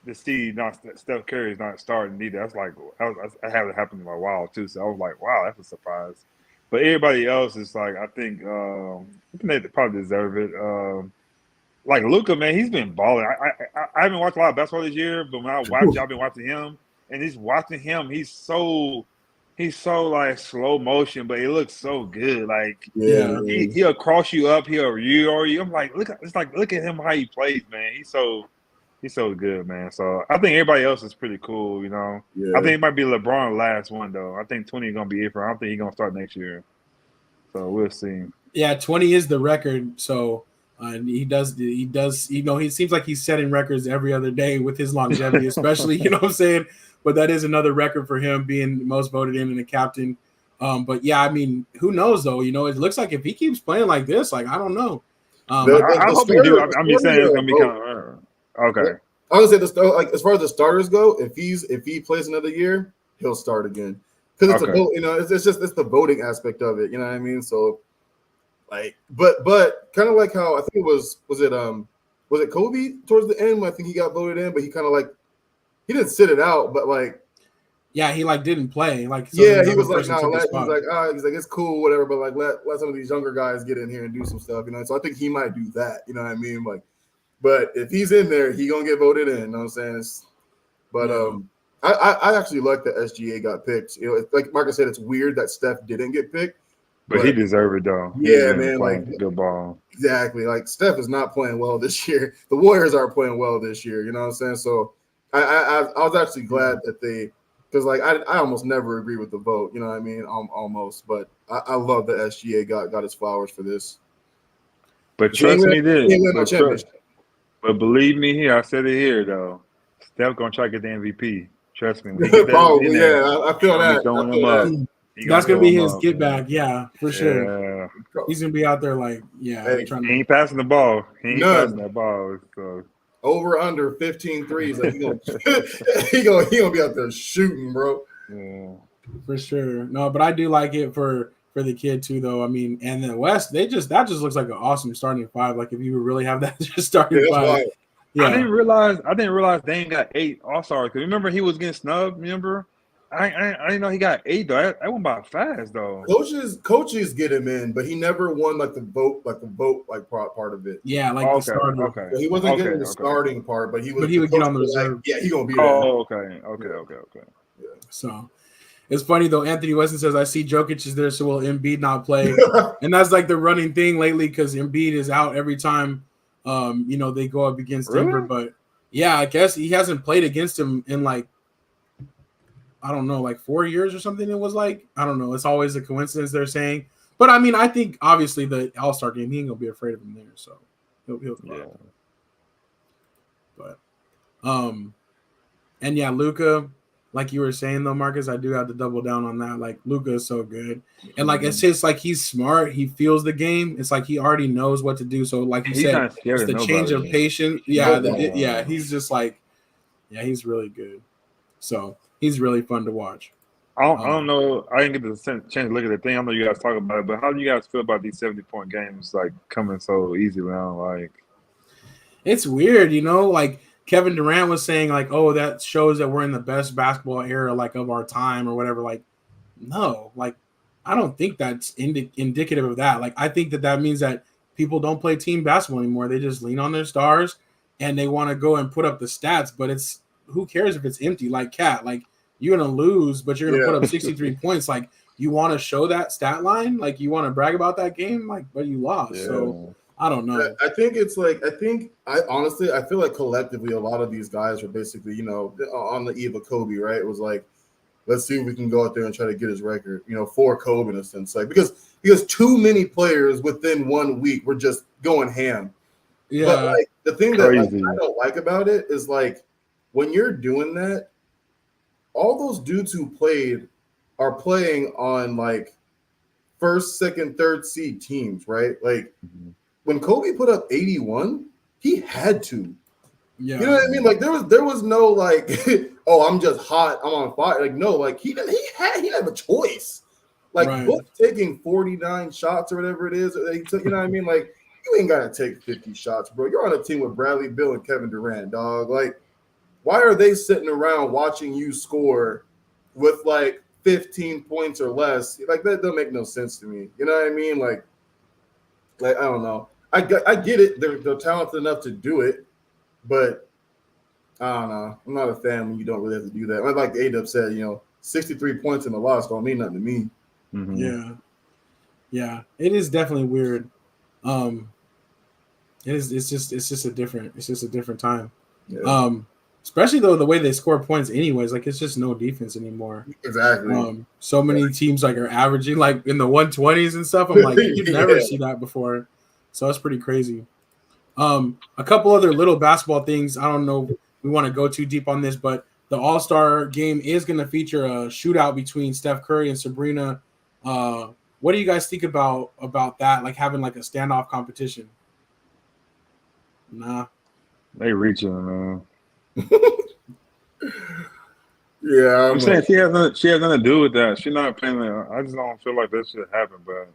[SPEAKER 4] to see Steph Curry is not starting either. That's like I haven't happened in a while too. So I was like, wow, that's a surprise. But everybody else is like, I think they probably deserve it. Like Luka, man, he's been balling. I haven't watched a lot of basketball this year, but when I've been watching him, and he's watching him. He's so like slow motion, but it looks so good. Like he'll cross you up, he'll you. I'm like, look at him how he plays, man. He's so good, man. So I think everybody else is pretty cool, you know.
[SPEAKER 2] Yeah.
[SPEAKER 4] I think it might be LeBron last one though. I think 20 is gonna be it for him. I don't think he's gonna start next year. So we'll see.
[SPEAKER 1] Yeah, 20 is the record. So he does. You know, he seems like he's setting records every other day with his longevity, especially. You know what I'm saying? But that is another record for him being most voted in and a captain. But yeah, I mean, who knows though? You know, it looks like if he keeps playing like this, like I don't know.
[SPEAKER 4] I hope he do. I'm just saying it's gonna be kind of okay.
[SPEAKER 2] I would say like as far as the starters go, if he plays another year, he'll start again because it's a vote. You know, it's the voting aspect of it. You know what I mean? So like, but kind of like how I think it was it Kobe towards the end? I think he got voted in, but he kind of like he didn't sit it out, but like.
[SPEAKER 1] Yeah, he like didn't play. Like
[SPEAKER 2] he was like, no, he's like it's cool, whatever, but like let some of these younger guys get in here and do some stuff, you know. So I think he might do that, you know what I mean? Like, but if he's in there, he gonna get voted in. You know what I'm saying? But I actually like that SGA got picked. You know, like Marcus said, it's weird that Steph didn't get picked,
[SPEAKER 4] but he deserved it though.
[SPEAKER 2] Yeah, man, like
[SPEAKER 4] good ball.
[SPEAKER 2] Exactly. Like Steph is not playing well this year. The Warriors are playing well this year. You know what I'm saying? So I was actually glad that they. Because, like, I almost never agree with the vote, you know what I mean? Almost. But I love that SGA got his flowers for this.
[SPEAKER 4] But trust me, but believe me here, I said it here, though. Steph going to try to get the MVP. Trust me.
[SPEAKER 2] Probably, I feel that.
[SPEAKER 1] That's going to be his get back, yeah, for sure.
[SPEAKER 4] Yeah.
[SPEAKER 1] He's going to be out there like, he
[SPEAKER 4] ain't passing the ball. He ain't passing that ball, so.
[SPEAKER 2] Over under 15 threes. Like he gonna be out there shooting, bro.
[SPEAKER 1] Yeah, for sure. No, but I do like it for the kid too, though. I mean, and the West, that just looks like an awesome starting five. Like if you really have that just starting five. Yeah.
[SPEAKER 4] I didn't realize Dame got 8 All-Stars. Because remember he was getting snubbed. Remember, I didn't know he got 8 though. That went by fast though.
[SPEAKER 2] Coaches get him in, but he never won the vote part of it.
[SPEAKER 1] Yeah, like the starter.
[SPEAKER 2] Okay. So he wasn't getting the starting part, but he would get on the reserve. Like, he gonna be there.
[SPEAKER 4] Oh, okay.
[SPEAKER 2] Yeah.
[SPEAKER 1] So it's funny though. Anthony Weston says, "I see Jokic is there, so will Embiid not play?" And that's like the running thing lately because Embiid is out every time. They go up against Denver, but yeah, I guess he hasn't played against him in like. I don't know, like 4 years or something. It was like, I don't know. It's always a coincidence they're saying. But I mean, I think obviously the All-Star game, he ain't gonna be afraid of him there. So he'll yeah. But and yeah, Luka, like you were saying though, Marcus, I do have to double down on that. Like Luka is so good. And like it's just like he's smart, he feels the game. It's like he already knows what to do. So like you said, it's the change of patience. Yeah, he's just like, yeah, he's really good. So he's really fun to watch.
[SPEAKER 4] I don't know. I didn't get the chance to look at the thing. I know you guys talk about it, but how do you guys feel about these 70-point games like coming so easy now? Like,
[SPEAKER 1] it's weird, like Kevin Durant was saying, like, oh, that shows that we're in the best basketball era, like of our time or whatever. Like, no, like, I don't think that's indicative of that. Like, I think that means that people don't play team basketball anymore. They just lean on their stars and they want to go and put up the stats, but it's who cares if it's empty? Like Cat, like you're gonna lose, but you're gonna put up 63 points. Like you want to show that stat line, like you want to brag about that game, like but you lost.
[SPEAKER 4] Yeah.
[SPEAKER 1] So I don't know.
[SPEAKER 2] I think it's like I honestly feel like collectively a lot of these guys were basically, you know, on the eve of Kobe, right? It was like, let's see if we can go out there and try to get his record, you know, for Kobe in a sense, like because too many players within 1 week were just going ham.
[SPEAKER 1] Yeah.
[SPEAKER 2] But like the thing that like,
[SPEAKER 4] Crazy.
[SPEAKER 2] I don't like about it is like when you're doing that, all those dudes who played are playing on like first, second, third seed teams, right? Like when Kobe put up 81, he had to.
[SPEAKER 1] Yeah.
[SPEAKER 2] You know what I mean? Like there was no like, oh, I'm just hot, I'm on fire. Like no, like he didn't have a choice. Like
[SPEAKER 1] Right.
[SPEAKER 2] Book taking 49 shots or whatever it is, he took, you know what I mean? Like you ain't gotta take 50 shots, bro. You're on a team with Bradley Beal and Kevin Durant, dog. Like, why are they sitting around watching you score with like 15 points or less? Like that don't make no sense to me. You know what I mean? Like I don't know. I get it. They're talented enough to do it, but I don't know. I'm not a fan when you don't really have to do that. Like A-Dub said, you know, 63 points in the loss don't mean nothing to me.
[SPEAKER 4] Mm-hmm.
[SPEAKER 1] Yeah. Yeah. It is definitely weird. It's just a different time.
[SPEAKER 2] Yeah.
[SPEAKER 1] Especially though the way they score points anyways, like it's just no defense anymore.
[SPEAKER 2] Exactly.
[SPEAKER 1] So many teams like are averaging like in the 120s and stuff. I'm like, you'd never see that before. So it's pretty crazy. A couple other little basketball things. I don't know if we want to go too deep on this, but the All-Star game is going to feature a shootout between Steph Curry and Sabrina. What do you guys think about that? Like having like a standoff competition? Nah.
[SPEAKER 4] They reaching, man.
[SPEAKER 2] Yeah,
[SPEAKER 4] I'm saying she has nothing to do with that. She's not playing. I just don't feel like that should happen. But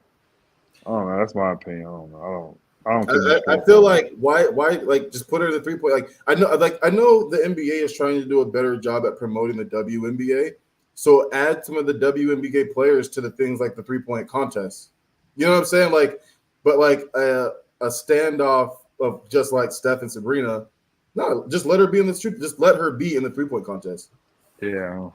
[SPEAKER 4] I don't know. That's my opinion. I don't know. I don't.
[SPEAKER 2] I feel like why like just put her in the 3-point. I know the NBA is trying to do a better job at promoting the WNBA. So add some of the WNBA players to the things like the 3-point contest. You know what I'm saying? Like, but like a standoff of just like Steph and Sabrina. No, just let her be in the street. Just let her be in the 3-point contest.
[SPEAKER 4] Yeah.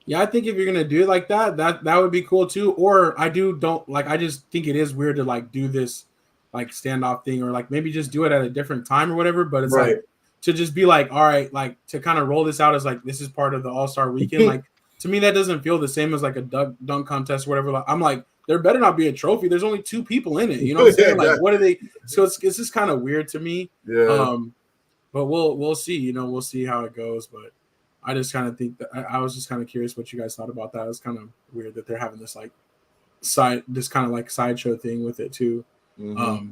[SPEAKER 1] Yeah, I think if you're gonna do it like that would be cool too. Or I just think it is weird to like do this like standoff thing, or like maybe just do it at a different time or whatever. But it's
[SPEAKER 2] Right.
[SPEAKER 1] like to just be like, all right, like to kind of roll this out as like this is part of the All-Star weekend. Like to me, that doesn't feel the same as like a dunk contest or whatever. Like, I'm like, there better not be a trophy. There's only 2 people in it. You know what I'm saying? Like, what are they? So it's just kind of weird to me.
[SPEAKER 2] Yeah.
[SPEAKER 1] But we'll see. You know, we'll see how it goes. But I just kind of think that I was just kind of curious what you guys thought about that. It's kind of weird that they're having this like sideshow thing with it too.
[SPEAKER 2] Mm-hmm.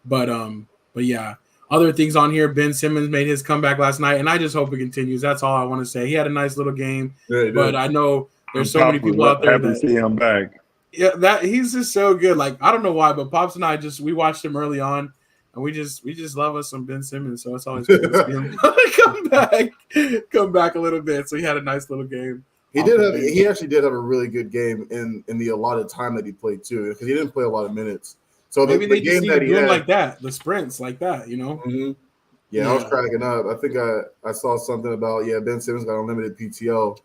[SPEAKER 1] But yeah, other things on here. Ben Simmons made his comeback last night, and I just hope it continues. That's all I want to say. He had a nice little game, but I know there's so many people out there
[SPEAKER 4] happy to see him back.
[SPEAKER 1] Yeah, that he's just so good. Like I don't know why, but Pops and I we watched him early on. And we just love us some Ben Simmons, so it's always good to see him come back a little bit. So he had a nice little game.
[SPEAKER 2] He actually did have a really good game in the allotted time that he played too, because he didn't play a lot of minutes. So
[SPEAKER 1] maybe
[SPEAKER 2] the
[SPEAKER 1] they
[SPEAKER 2] game
[SPEAKER 1] just
[SPEAKER 2] that he
[SPEAKER 1] doing
[SPEAKER 2] had,
[SPEAKER 1] like that, the sprints like that, you know.
[SPEAKER 2] Mm-hmm. Yeah, I was cracking up. I think I saw something about Ben Simmons got unlimited PTO.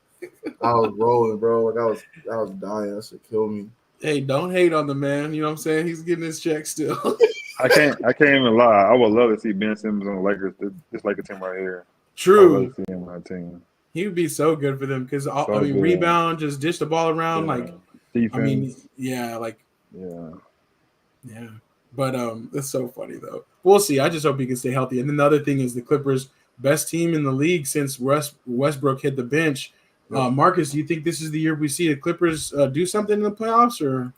[SPEAKER 2] I was rolling, bro. Like I was dying. That should kill me.
[SPEAKER 1] Hey, don't hate on the man. You know what I'm saying? He's getting his check still.
[SPEAKER 4] I can't even lie. I would love to see Ben Simmons on the Lakers. This Lakers team right here.
[SPEAKER 1] True.
[SPEAKER 4] I would love to see him on that team.
[SPEAKER 1] He would be so good for them because
[SPEAKER 4] good.
[SPEAKER 1] rebound, just dish the ball around, like
[SPEAKER 4] defense.
[SPEAKER 1] I mean, yeah, like
[SPEAKER 4] yeah.
[SPEAKER 1] But it's so funny though. We'll see. I just hope he can stay healthy. And then the other thing is the Clippers, best team in the league since Westbrook hit the bench. Marcus, do you think this is the year we see the Clippers do something in the playoffs, or?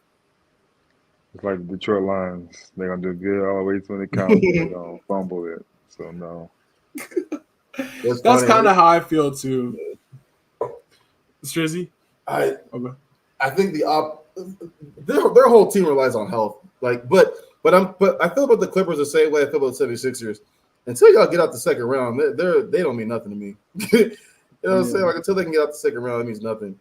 [SPEAKER 4] It's like the Detroit Lions. They're going to do good always when it counts. They're going to fumble it. So, no.
[SPEAKER 1] That's kind of how I feel, too. Strizzy?
[SPEAKER 2] I think their whole team relies on health. Like, but I feel about the Clippers the same way I feel about the 76ers. Until y'all get out the second round, they don't mean nothing to me. You know what I'm saying? Like, until they can get out the second round, it means nothing.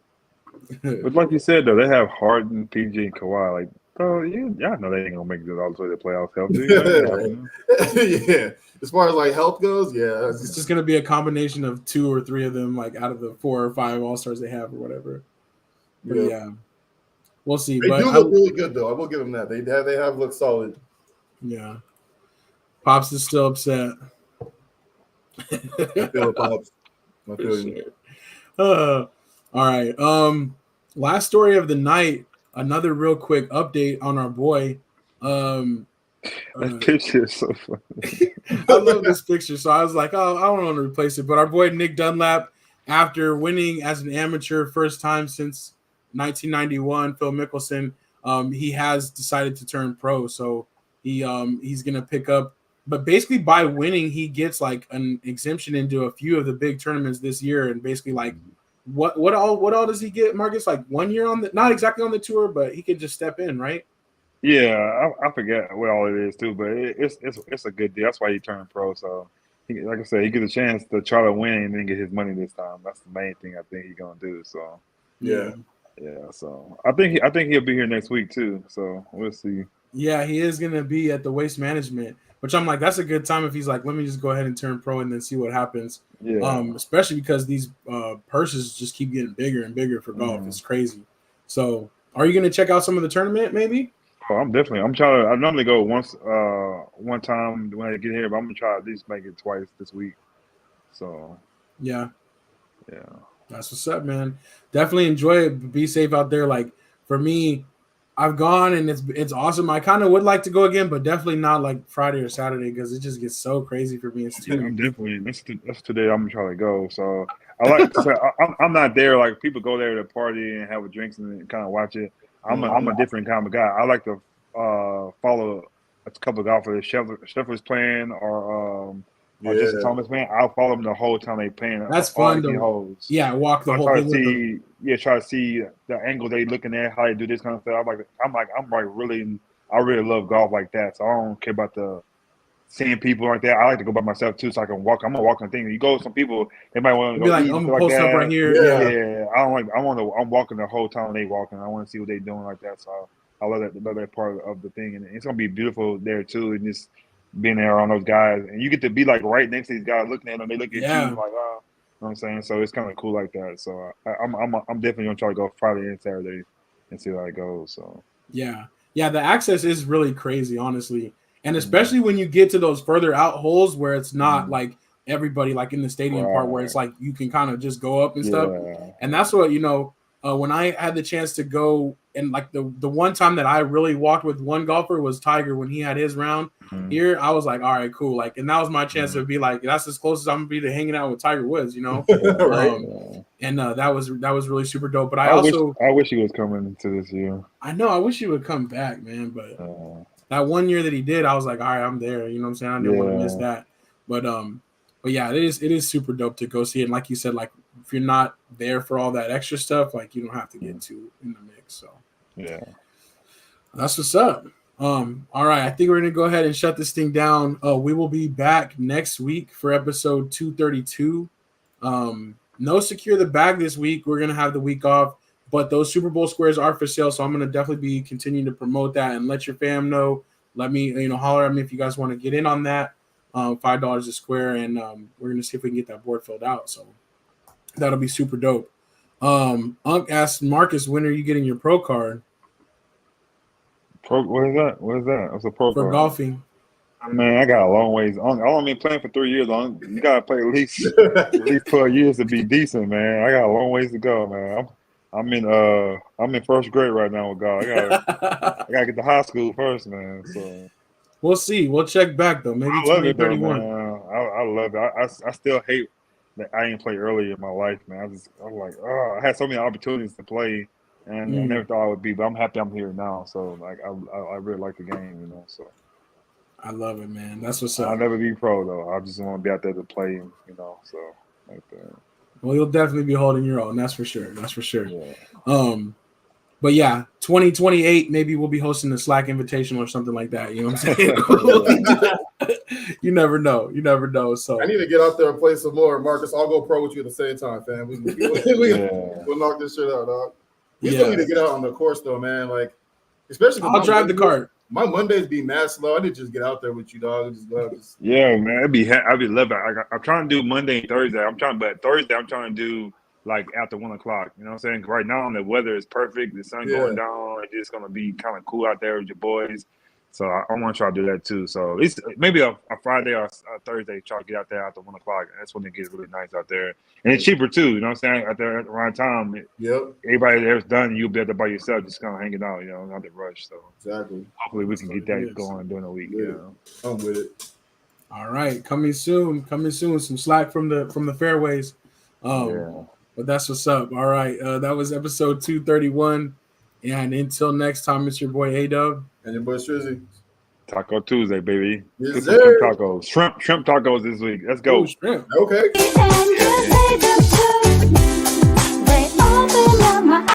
[SPEAKER 4] But like you said, though, they have Harden, PG, and Kawhi. Like, So y'all know they ain't gonna make it all the way to the playoffs healthy.
[SPEAKER 2] Yeah. As far as like health goes, yeah.
[SPEAKER 1] It's just gonna be a combination of 2 or 3 of them, like out of the 4 or 5 All-Stars they have or whatever. But yeah, we'll see.
[SPEAKER 2] They
[SPEAKER 1] but
[SPEAKER 2] do look really good though. I will give them that. They have looked solid.
[SPEAKER 1] Yeah. Pops is still upset.
[SPEAKER 2] I feel it, Pops. I feel you.
[SPEAKER 1] All right. Last story of the night. Another real quick update on our boy.
[SPEAKER 4] That picture is so funny.
[SPEAKER 1] I love this picture. So I was like, oh, I don't want to replace it. But our boy Nick Dunlap, after winning as an amateur first time since 1991, Phil Mickelson, he has decided to turn pro. So he's gonna pick up. But basically, by winning, he gets like an exemption into a few of the big tournaments this year, and basically like. What all does he get, Marcus? Like 1 year on the not exactly on the tour, but he could just step in, right?
[SPEAKER 4] Yeah, I forget what all it is too, but it's a good deal. That's why he turned pro. So, like I said, he gets a chance to try to win and then get his money this time. That's the main thing I think he's gonna do. So,
[SPEAKER 2] yeah.
[SPEAKER 4] So I think he'll be here next week too. So we'll see.
[SPEAKER 1] Yeah, he is gonna be at the Waste Management, which I'm like, that's a good time if he's like, let me just go ahead and turn pro and then see what happens.
[SPEAKER 4] Yeah.
[SPEAKER 1] Especially because these purses just keep getting bigger and bigger for golf. It's crazy. So, are you gonna check out some of the tournament maybe?
[SPEAKER 4] Oh, I'm trying to. I normally go one time when I get here, but I'm gonna try to at least make it twice this week. So
[SPEAKER 1] yeah, that's what's up, man. Definitely enjoy it. Be safe out there. Like for me, I've gone and it's awesome. I kind of would like to go again, but definitely not like Friday or Saturday because it just gets so crazy for me. It's too.
[SPEAKER 4] I'm definitely that's today. I'm gonna try to go. So I like to say I'm not there. Like people go there to party and have a drinks and kind of watch it. I'm a different kind of guy. I like to follow a couple of golfers. Scheffler's playing or Justin Thomas playing. I'll follow them the whole time they playing.
[SPEAKER 1] That's fun though.
[SPEAKER 4] Holes.
[SPEAKER 1] Yeah, walk the whole thing.
[SPEAKER 4] Try to see the angle they looking at, how they do this kind of stuff. I really love golf like that. So I don't care about seeing people like that. I like to go by myself too, so I can walk. I'm gonna walk on things. You go with some people, they might want to go
[SPEAKER 1] be like,
[SPEAKER 4] eat,
[SPEAKER 1] I'm gonna post up right here.
[SPEAKER 4] Yeah. I'm walking the whole time they walking. I want to see what they doing like that. So I love that part of the thing, and it's gonna be beautiful there too, and just being there around those guys, and you get to be like right next to these guys, looking at them. They look at you like, oh, you know what I'm saying? So it's kind of cool like that. So I'm definitely gonna try to go Friday and Saturday and see how it goes. So
[SPEAKER 1] yeah, the access is really crazy, honestly. And especially when you get to those further out holes where it's not like everybody like in the stadium part where it's like you can kind of just go up and stuff. And that's what, when I had the chance to go and like the one time that I really walked with one golfer was Tiger when he had his round here. I was like, all right, cool. Like, and that was my chance to be like, that's as close as I'm gonna be to hanging out with Tiger Woods,
[SPEAKER 2] Right.
[SPEAKER 1] And that was really super dope. But
[SPEAKER 4] I wish he was coming to this year.
[SPEAKER 1] I know, I wish he would come back, man. But that 1 year that he did, I was like, all right, I'm there. You know what I'm saying? I didn't want to miss that. But yeah, it is super dope to go see it. And like you said, like if you're not there for all that extra stuff, like you don't have to get too in the mix. So
[SPEAKER 4] yeah,
[SPEAKER 1] that's what's up. All right, I think we're gonna go ahead and shut this thing down. We will be back next week for episode 232. No Secure the Bag this week. We're gonna have the week off. But those Super Bowl squares are for sale, so I'm going to definitely be continuing to promote that and let your fam know. Let me, holler at me if you guys want to get in on that. $5 a square, and we're going to see if we can get that board filled out. So that'll be super dope. Unc asked Marcus, when are you getting your pro card?
[SPEAKER 4] What is that? What's a pro
[SPEAKER 1] for
[SPEAKER 4] card?
[SPEAKER 1] Golfing?
[SPEAKER 4] Man, I got a long ways. I've only been playing for 3 years. You got to play at least 12 years to be decent, man. I got a long ways to go, man. I'm in first grade right now with God. I gotta get to high school first, man. So
[SPEAKER 1] we'll see. We'll check back though. Maybe 2031.
[SPEAKER 4] I love it. I still hate that I didn't play earlier in my life, man. I'm like, I had so many opportunities to play, and I never thought I would be. But I'm happy I'm here now. So like, I really like the game, So
[SPEAKER 1] I love it, man. That's what's up.
[SPEAKER 4] I'll never be pro though. I just want to be out there to play, So like that.
[SPEAKER 1] Well, you'll definitely be holding your own. That's for sure.
[SPEAKER 4] Yeah.
[SPEAKER 1] But yeah, 2028, maybe we'll be hosting the SLAC Invitational or something like that. You know what I'm saying? You never know. So
[SPEAKER 2] I need to get out there and play some more. Marcus, I'll go pro with you at the same time, fam. We'll knock this shit out, dog. We still need to get out on the course though, man. Like Especially
[SPEAKER 1] I'll drive the cart.
[SPEAKER 2] My Mondays be mad slow. I need to just get out there with you, dog. Just go out.
[SPEAKER 4] Yeah, man, I'd be loving. I'm trying to do Monday and Thursday. But Thursday I'm trying to do like after 1 o'clock. You know what I'm saying? Right now the weather is perfect. The sun going down. It's gonna be kind of cool out there with your boys. So I want to try to do that too. So it's maybe a Friday or a Thursday. Try to get out there after 1 o'clock. That's when it gets really nice out there, and it's cheaper too. You know what I'm saying? Out there at the right time.
[SPEAKER 2] Yep.
[SPEAKER 4] Everybody there's done. You'll be out there by yourself, just kind of hanging out. You know, not to rush. So
[SPEAKER 2] exactly.
[SPEAKER 4] Hopefully we can get that going during the week. You know?
[SPEAKER 2] I'm with it.
[SPEAKER 1] All right, coming soon. Some SLAC from the fairways. But that's what's up. All right, that was episode 231. And until next time, it's your boy A-Dub.
[SPEAKER 2] And your boy Strizzy.
[SPEAKER 4] Taco Tuesday, baby.
[SPEAKER 2] Yes,
[SPEAKER 4] Get some shrimp tacos. Shrimp tacos this week. Let's go.
[SPEAKER 1] Ooh, shrimp.
[SPEAKER 2] Okay.